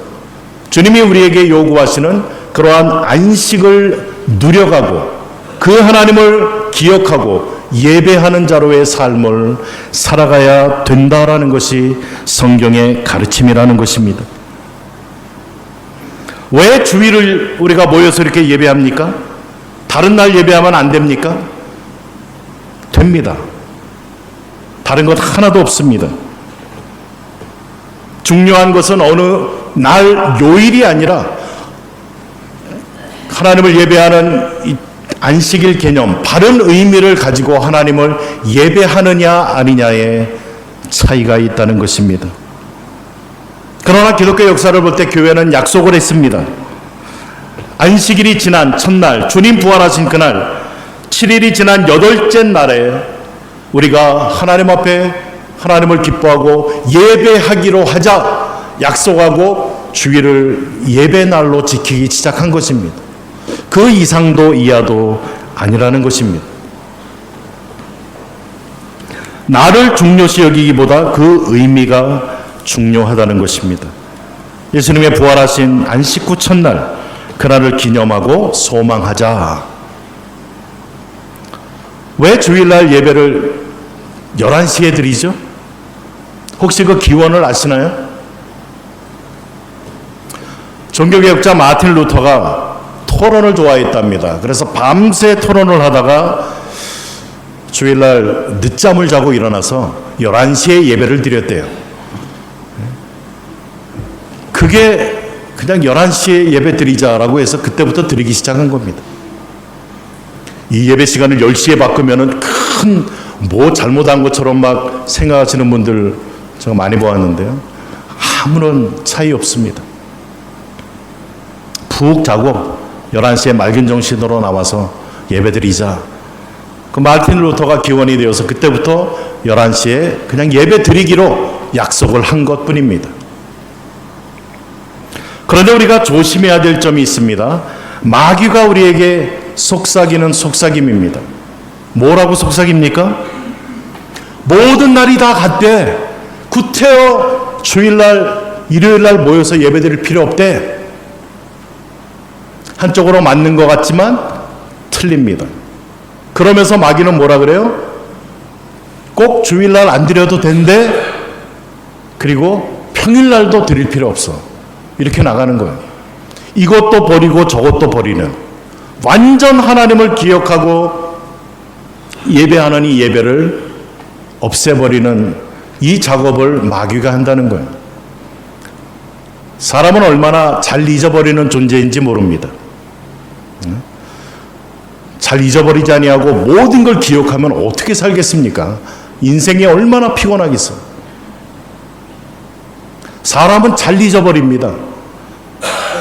주님이 우리에게 요구하시는 그러한 안식을 누려가고 그 하나님을 기억하고 예배하는 자로의 삶을 살아가야 된다라는 것이 성경의 가르침이라는 것입니다. 왜 주일을 우리가 모여서 이렇게 예배합니까? 다른 날 예배하면 안 됩니까? 됩니다. 다른 것 하나도 없습니다. 중요한 것은 어느 날 요일이 아니라 하나님을 예배하는 이 안식일 개념, 바른 의미를 가지고 하나님을 예배하느냐 아니냐의 차이가 있다는 것입니다. 그러나 기독교 역사를 볼 때 교회는 약속을 했습니다. 안식일이 지난 첫날, 주님 부활하신 그날, 7일이 지난 8째 날에 우리가 하나님 앞에 하나님을 기뻐하고 예배하기로 하자 약속하고 주일을 예배날로 지키기 시작한 것입니다. 그 이상도 이하도 아니라는 것입니다. 나를 중요시 여기기보다 그 의미가 중요하다는 것입니다. 예수님의 부활하신 안식 후 첫날, 그날을 기념하고 소망하자. 왜 주일날 예배를 11시에 드리죠? 혹시 그 기원을 아시나요? 종교개혁자 마틴 루터가 토론을 좋아했답니다. 그래서 밤새 토론을 하다가 주일날 늦잠을 자고 일어나서 11시에 예배를 드렸대요. 그게 그냥 11시에 예배 드리자라고 해서 그때부터 드리기 시작한 겁니다. 이 예배 시간을 10시에 바꾸면은 큰 뭐 잘못한 것처럼 막 생각하시는 분들 제가 많이 보았는데요. 아무런 차이 없습니다. 푹 자고 11시에 맑은 정신으로 나와서 예배 드리자. 그 마르틴 루터가 기원이 되어서 그때부터 11시에 그냥 예배 드리기로 약속을 한 것뿐입니다. 그런데 우리가 조심해야 될 점이 있습니다. 마귀가 우리에게 속삭이는 속삭임입니다. 뭐라고 속삭입니까? 모든 날이 다 같대. 구태여 주일날, 일요일날 모여서 예배드릴 필요 없대. 한쪽으로 맞는 것 같지만 틀립니다. 그러면서 마귀는 뭐라 그래요? 꼭 주일날 안 드려도 된대. 그리고 평일날도 드릴 필요 없어. 이렇게 나가는 거예요. 이것도 버리고 저것도 버리는, 완전 하나님을 기억하고 예배하는 이 예배를 없애버리는 이 작업을 마귀가 한다는 거예요. 사람은 얼마나 잘 잊어버리는 존재인지 모릅니다. 잘 잊어버리지 아니하고 모든 걸 기억하면 어떻게 살겠습니까? 인생이 얼마나 피곤하겠어. 사람은 잘 잊어버립니다.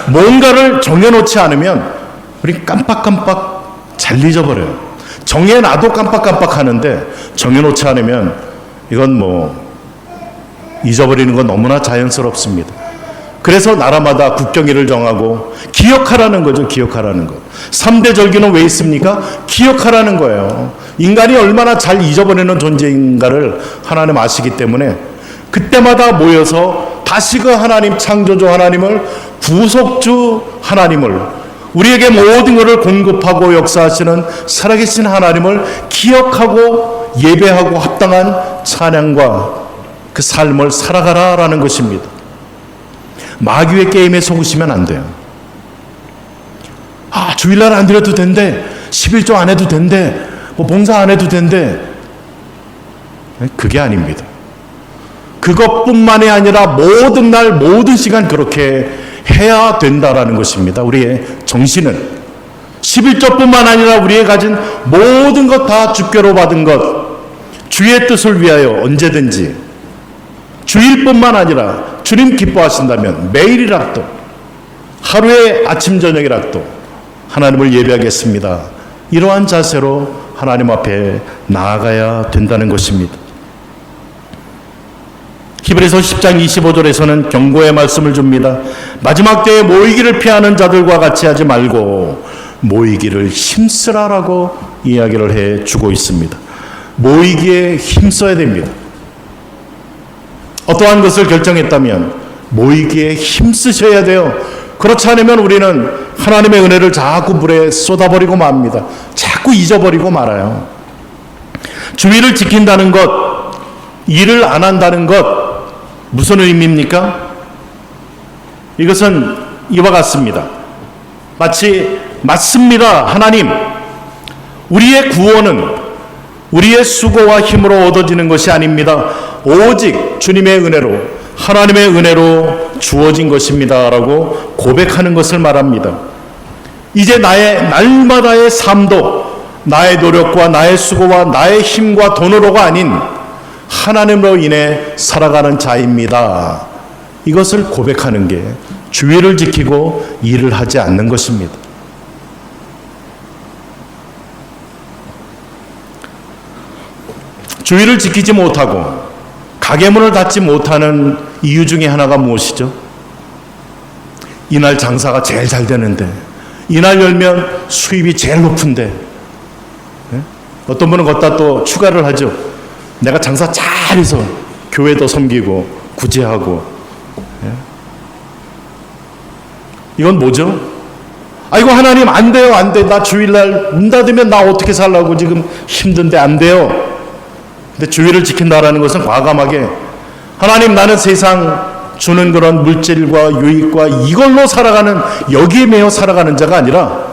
뭔가를 정해놓지 않으면 우리 깜빡깜빡 잘 잊어버려요. 정해놔도 깜빡깜빡 하는데 정해놓지 않으면 이건 뭐 잊어버리는 건 너무나 자연스럽습니다. 그래서 나라마다 국경일을 정하고 기억하라는 거죠. 기억하라는 거. 3대 절기는 왜 있습니까? 기억하라는 거예요. 인간이 얼마나 잘 잊어버리는 존재인가를 하나님 아시기 때문에 그때마다 모여서 다시 그 하나님, 창조주 하나님을, 구속주 하나님을, 우리에게 모든 것을 공급하고 역사하시는 살아계신 하나님을 기억하고 예배하고 합당한 찬양과 그 삶을 살아가라라는 것입니다. 마귀의 게임에 속으시면 안 돼요. 아, 주일날 안 드려도 된대. 11조 안 해도 된대. 뭐 봉사 안 해도 된대. 그게 아닙니다. 그것뿐만이 아니라 모든 날 모든 시간 그렇게 해야 된다라는 것입니다. 우리의 정신은 11조뿐만 아니라 우리의 가진 모든 것 다 주께로 받은 것, 주의 뜻을 위하여 언제든지 주일뿐만 아니라 주님 기뻐하신다면 매일이라도, 하루에 아침 저녁이라도 하나님을 예배하겠습니다. 이러한 자세로 하나님 앞에 나아가야 된다는 것입니다. 히브리서 10장 25절에서는 경고의 말씀을 줍니다. 마지막 때에 모이기를 피하는 자들과 같이 하지 말고 모이기를 힘쓰라라고 이야기를 해주고 있습니다. 모이기에 힘써야 됩니다. 어떠한 것을 결정했다면 모이기에 힘쓰셔야 돼요. 그렇지 않으면 우리는 하나님의 은혜를 자꾸 물에 쏟아버리고 맙니다. 자꾸 잊어버리고 말아요. 주의를 지킨다는 것, 일을 안 한다는 것, 무슨 의미입니까? 이것은 이와 같습니다. 마치 맞습니다. 하나님, 우리의 구원은 우리의 수고와 힘으로 얻어지는 것이 아닙니다. 오직 주님의 은혜로, 하나님의 은혜로 주어진 것입니다. 라고 고백하는 것을 말합니다. 이제 나의 날마다의 삶도 나의 노력과 나의 수고와 나의 힘과 돈으로가 아닌 하나님으로 인해 살아가는 자입니다. 이것을 고백하는 게 주의를 지키고 일을 하지 않는 것입니다. 주의를 지키지 못하고 가게문을 닫지 못하는 이유 중에 하나가 무엇이죠? 이날 장사가 제일 잘 되는데, 이날 열면 수입이 제일 높은데, 어떤 분은 걷다 또 추가를 하죠. 내가 장사 잘해서 교회도 섬기고 구제하고. 이건 뭐죠? 아이고 하나님 안 돼요, 안 돼. 나 주일날 문 닫으면 나 어떻게 살라고 지금 힘든데 안 돼요. 근데 주의를 지킨다라는 것은 과감하게 하나님, 나는 세상 주는 그런 물질과 유익과 이걸로 살아가는, 여기에 매여 살아가는 자가 아니라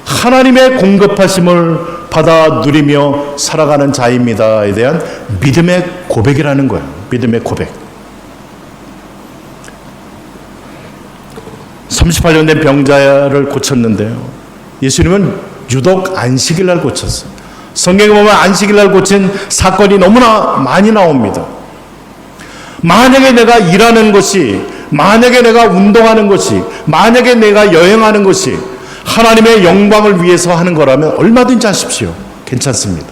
하나님의 공급하심을 받아 누리며 살아가는 자입니다에 대한 믿음의 고백이라는 거예요. 믿음의 고백. 38년 된 병자를 고쳤는데요. 예수님은 유독 안식일 날 고쳤어요. 성경에 보면 안식일 날 고친 사건이 너무나 많이 나옵니다. 만약에 내가 일하는 것이, 만약에 내가 운동하는 것이, 만약에 내가 여행하는 것이 하나님의 영광을 위해서 하는 거라면 얼마든지 하십시오. 괜찮습니다.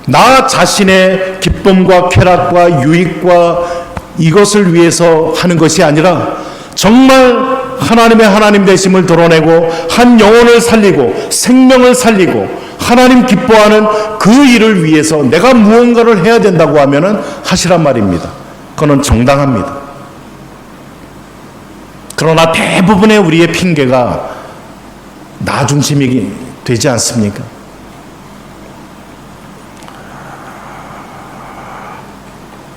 나 자신의 기쁨과 쾌락과 유익과 이것을 위해서 하는 것이 아니라 정말 하나님의 하나님 되심을 드러내고 한 영혼을 살리고 생명을 살리고 하나님 기뻐하는 그 일을 위해서 내가 무언가를 해야 된다고 하면은 하시란 말입니다. 그건 정당합니다. 그러나 대부분의 우리의 핑계가 나 중심이 되지 않습니까?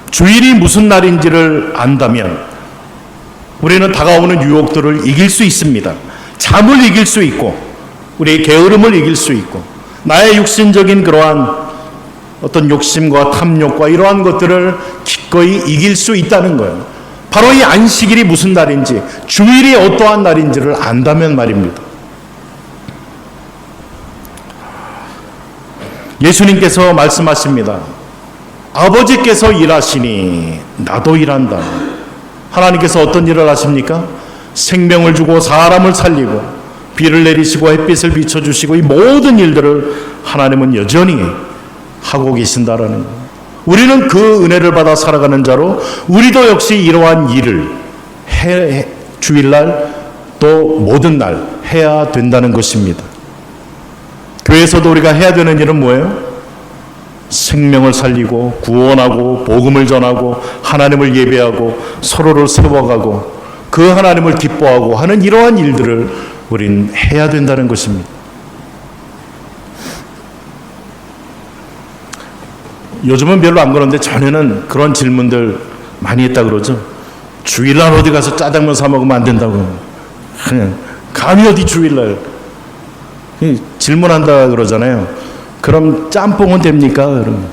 주일이 무슨 날인지를 안다면 우리는 다가오는 유혹들을 이길 수 있습니다. 잠을 이길 수 있고 우리의 게으름을 이길 수 있고 나의 육신적인 그러한 어떤 욕심과 탐욕과 이러한 것들을 기꺼이 이길 수 있다는 거예요. 바로 이 안식일이 무슨 날인지, 주일이 어떠한 날인지를 안다면 말입니다. 예수님께서 말씀하십니다. 아버지께서 일하시니 나도 일한다. 하나님께서 어떤 일을 하십니까? 생명을 주고 사람을 살리고 비를 내리시고 햇빛을 비춰주시고 이 모든 일들을 하나님은 여전히 하고 계신다라는 거예요. 우리는 그 은혜를 받아 살아가는 자로 우리도 역시 이러한 일을 주일날 또 모든 날 해야 된다는 것입니다. 교회에서도 우리가 해야 되는 일은 뭐예요? 생명을 살리고 구원하고 복음을 전하고 하나님을 예배하고 서로를 세워가고 그 하나님을 기뻐하고 하는 이러한 일들을 우린 해야 된다는 것입니다. 요즘은 별로 안 그런데 전에는 그런 질문들 많이 했다 그러죠. 주일날 어디 가서 짜장면 사 먹으면 안 된다고. 감히 어디 주일날 질문한다 그러잖아요. 그럼 짬뽕은 됩니까? 그럼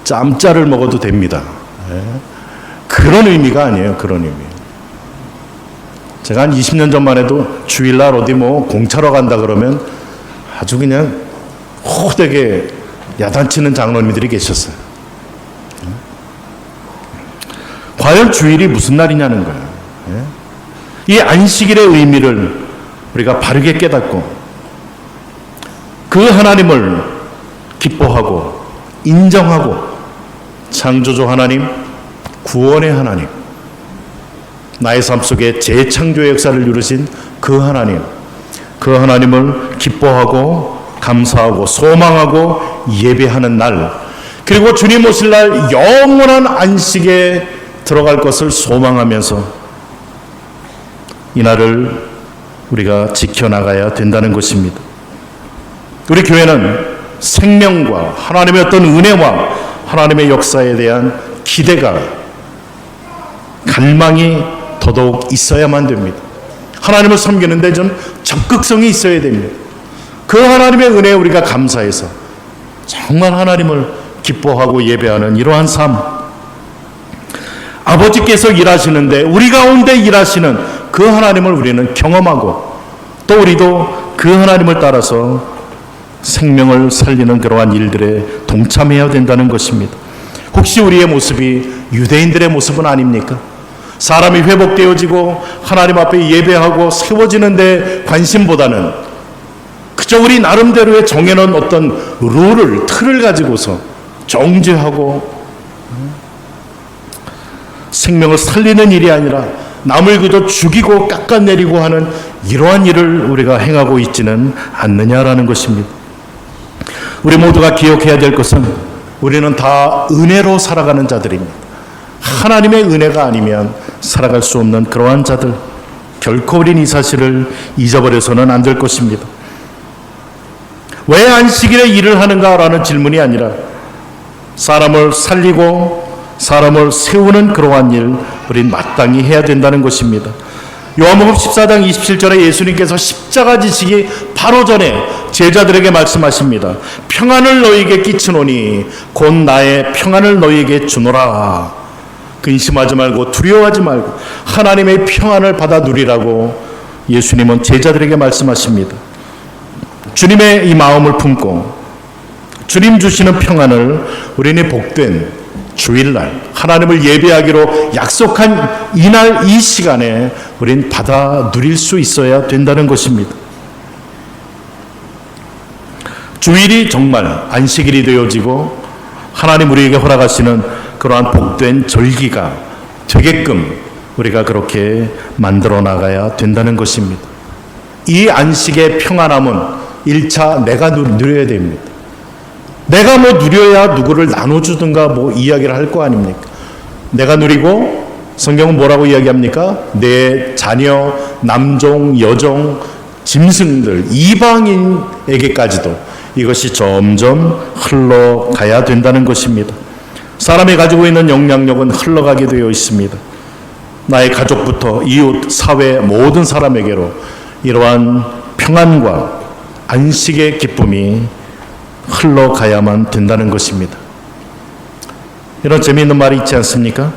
짬짜를 먹어도 됩니다. 그런 의미가 아니에요. 그런 의미. 제가 한 20년 전만 해도 주일날 어디 뭐 공차러 간다 그러면 아주 그냥 호되게 야단치는 장로님들이 계셨어요. 과연 주일이 무슨 날이냐는 거예요. 이 안식일의 의미를 우리가 바르게 깨닫고 그 하나님을 기뻐하고 인정하고 창조주 하나님, 구원의 하나님, 나의 삶 속에 재창조의 역사를 이루신 그 하나님, 그 하나님을 기뻐하고 감사하고 소망하고 예배하는 날, 그리고 주님 오실 날 영원한 안식에 들어갈 것을 소망하면서 이 날을 우리가 지켜나가야 된다는 것입니다. 우리 교회는 생명과 하나님의 어떤 은혜와 하나님의 역사에 대한 기대가, 갈망이 더더욱 있어야만 됩니다. 하나님을 섬기는데 좀 적극성이 있어야 됩니다. 그 하나님의 은혜에 우리가 감사해서 정말 하나님을 기뻐하고 예배하는 이러한 삶, 아버지께서 일하시는데 우리 가운데 일하시는 그 하나님을 우리는 경험하고 또 우리도 그 하나님을 따라서 생명을 살리는 그러한 일들에 동참해야 된다는 것입니다. 혹시 우리의 모습이 유대인들의 모습은 아닙니까? 사람이 회복되어지고 하나님 앞에 예배하고 세워지는 데 관심보다는 그저 우리 나름대로의 정해놓은 어떤 룰을, 틀을 가지고서 정죄하고 생명을 살리는 일이 아니라 남을 그저 죽이고 깎아내리고 하는 이러한 일을 우리가 행하고 있지는 않느냐라는 것입니다. 우리 모두가 기억해야 될 것은 우리는 다 은혜로 살아가는 자들입니다. 하나님의 은혜가 아니면 살아갈 수 없는 그러한 자들, 결코 우린 이 사실을 잊어버려서는 안 될 것입니다. 왜 안식일에 일을 하는가라는 질문이 아니라 사람을 살리고 사람을 세우는 그러한 일 우린 마땅히 해야 된다는 것입니다. 요한복음 14장 27절에 예수님께서 십자가 지시기 바로 전에 제자들에게 말씀하십니다. 평안을 너희에게 끼치노니 곧 나의 평안을 너희에게 주노라. 근심하지 말고 두려워하지 말고 하나님의 평안을 받아 누리라고 예수님은 제자들에게 말씀하십니다. 주님의 이 마음을 품고 주님 주시는 평안을 우리는 복된 주일날 하나님을 예배하기로 약속한 이날 이 시간에 우린 받아 누릴 수 있어야 된다는 것입니다. 주일이 정말 안식일이 되어지고 하나님 우리에게 허락하시는 그러한 복된 절기가 되게끔 우리가 그렇게 만들어 나가야 된다는 것입니다. 이 안식의 평안함은 1차 내가 누려야 됩니다. 내가 뭐 누려야 누구를 나눠주든가 뭐 이야기를 할 거 아닙니까? 내가 누리고 성경은 뭐라고 이야기합니까? 내 자녀, 남종, 여종, 짐승들, 이방인에게까지도 이것이 점점 흘러가야 된다는 것입니다. 사람이 가지고 있는 영향력은 흘러가게 되어 있습니다. 나의 가족부터 이웃, 사회 모든 사람에게로 이러한 평안과 안식의 기쁨이 흘러가야만 된다는 것입니다. 이런 재미있는 말이 있지 않습니까?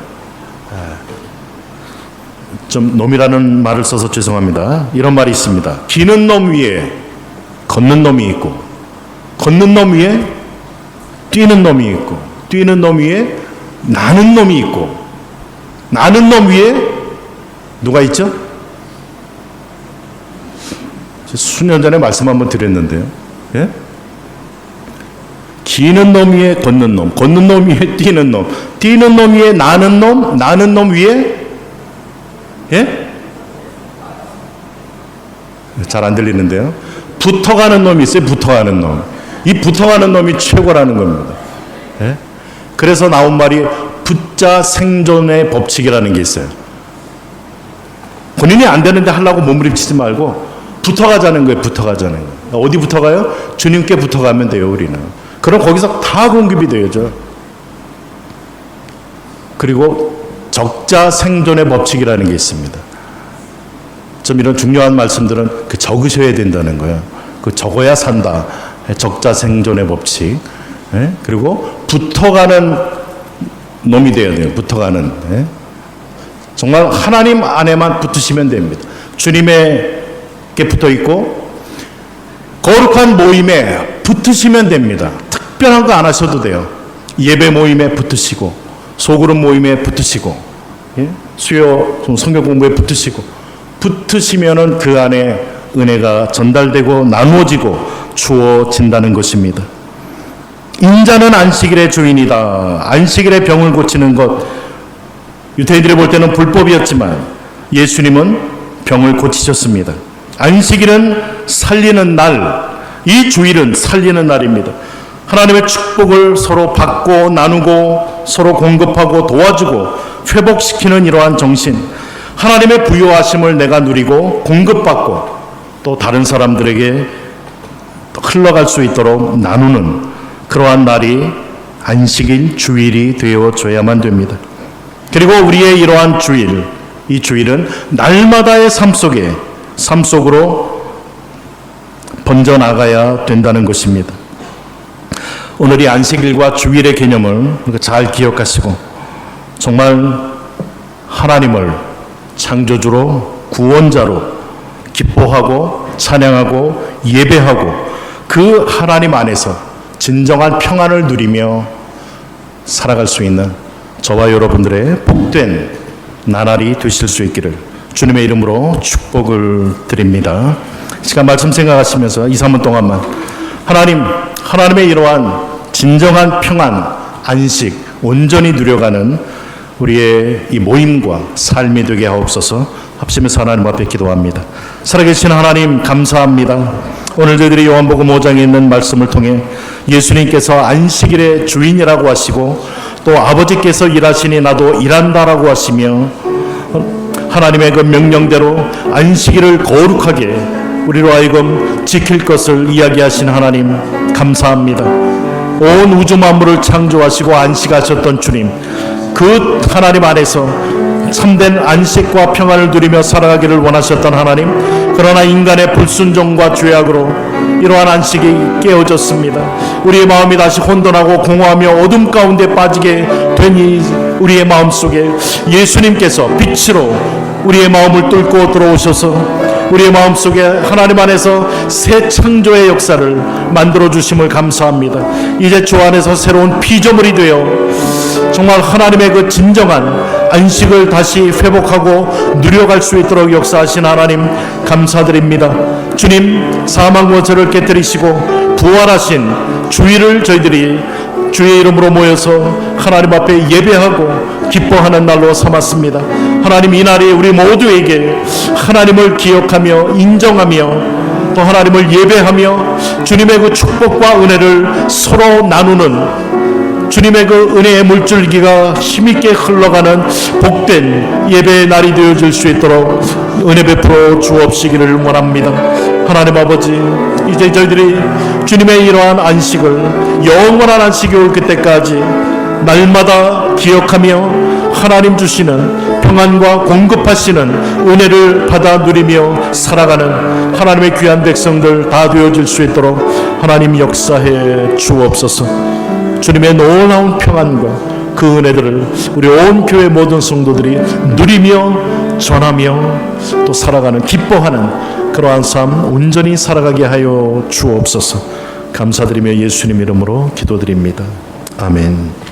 좀 놈이라는 말을 써서 죄송합니다. 이런 말이 있습니다. 기는 놈 위에 걷는 놈이 있고 걷는 놈 위에 뛰는 놈이 있고 뛰는 놈 위에 나는 놈이 있고 나는 놈 위에 누가 있죠? 수년 전에 말씀 한번 드렸는데요. 예? 기는 놈 위에 걷는 놈, 걷는 놈 위에 뛰는 놈, 뛰는 놈 위에 나는 놈, 나는 놈 위에 예? 잘 안 들리는데요. 붙어가는 놈이 있어요. 붙어가는 놈. 이 붙어가는 놈이 최고라는 겁니다. 예? 그래서 나온 말이 붙자 생존의 법칙이라는 게 있어요. 본인이 안 되는데 하려고 몸부림치지 말고 붙어가자는 거예요. 붙어가자는 거예요. 어디 붙어가요? 주님께 붙어가면 돼요. 우리는. 그럼 거기서 다 공급이 되어져. 그리고 적자 생존의 법칙이라는 게 있습니다. 좀 이런 중요한 말씀들은 그 적으셔야 된다는 거예요. 그 적어야 산다. 적자 생존의 법칙. 예? 그리고 붙어가는 놈이 되어야 돼요. 붙어가는. 예? 정말 하나님 안에만 붙으시면 됩니다. 주님에게 붙어 있고 거룩한 모임에 붙으시면 됩니다. 특별한 거 안 하셔도 돼요. 예배 모임에 붙으시고 소그룹 모임에 붙으시고 예? 수요 성경 공부에 붙으시고 붙으시면은 그 안에 은혜가 전달되고 나누어지고 주어진다는 것입니다. 인자는 안식일의 주인이다. 안식일의 병을 고치는 것, 유대인들이 볼 때는 불법이었지만 예수님은 병을 고치셨습니다. 안식일은 살리는 날, 이 주일은 살리는 날입니다. 하나님의 축복을 서로 받고 나누고 서로 공급하고 도와주고 회복시키는 이러한 정신, 하나님의 부요하심을 내가 누리고 공급받고 또 다른 사람들에게 흘러갈 수 있도록 나누는 그러한 날이 안식일 주일이 되어줘야만 됩니다. 그리고 우리의 이러한 주일, 이 주일은 날마다의 삶 속으로 번져나가야 된다는 것입니다. 오늘이 안식일과 주일의 개념을 잘 기억하시고 정말 하나님을 창조주로 구원자로 기뻐하고 찬양하고 예배하고 그 하나님 안에서 진정한 평안을 누리며 살아갈 수 있는 저와 여러분들의 복된 나날이 되실 수 있기를 주님의 이름으로 축복을 드립니다. 시간 말씀 생각하시면서 2, 3분 동안만 하나님의 이러한 진정한 평안, 안식, 온전히 누려가는 우리의 이 모임과 삶이 되게 하옵소서. 합심해서 하나님 앞에 기도합니다. 살아계신 하나님 감사합니다. 오늘 저희들이 요한복음 5장에 있는 말씀을 통해 예수님께서 안식일의 주인이라고 하시고 또 아버지께서 일하시니 나도 일한다라고 하시며 하나님의 그 명령대로 안식일을 거룩하게 우리로 하여금 지킬 것을 이야기하신 하나님 감사합니다. 온 우주 만물을 창조하시고 안식하셨던 주님, 그 하나님 안에서 참된 안식과 평안을 누리며 살아가기를 원하셨던 하나님, 그러나 인간의 불순종과 죄악으로 이러한 안식이 깨어졌습니다. 우리의 마음이 다시 혼돈하고 공허하며 어둠 가운데 빠지게 된 이 우리의 마음속에 예수님께서 빛으로 우리의 마음을 뚫고 들어오셔서 우리의 마음속에 하나님 안에서 새 창조의 역사를 만들어 주심을 감사합니다. 이제 주 안에서 새로운 피조물이 되어 정말 하나님의 그 진정한 안식을 다시 회복하고 누려갈 수 있도록 역사하신 하나님 감사드립니다. 주님, 사망과 죄를 깨뜨리시고 부활하신 주일을 저희들이 주의 이름으로 모여서 하나님 앞에 예배하고 기뻐하는 날로 삼았습니다. 하나님, 이 날이 우리 모두에게 하나님을 기억하며 인정하며 또 하나님을 예배하며 주님의 그 축복과 은혜를 서로 나누는 주님의 그 은혜의 물줄기가 힘있게 흘러가는 복된 예배의 날이 되어질 수 있도록 은혜 베풀어 주옵시기를 원합니다. 하나님 아버지, 이제 저희들이 주님의 이러한 안식을, 영원한 안식이 올 그때까지 날마다 기억하며 하나님 주시는 평안과 공급하시는 은혜를 받아 누리며 살아가는 하나님의 귀한 백성들 다 되어질 수 있도록 하나님 역사해 주옵소서. 주님의 놀라운 평안과 그 은혜들을 우리 온 교회 모든 성도들이 누리며 전하며 또 살아가는, 기뻐하는 그러한 삶 온전히 살아가게 하여 주옵소서. 감사드리며 예수님 이름으로 기도드립니다. 아멘.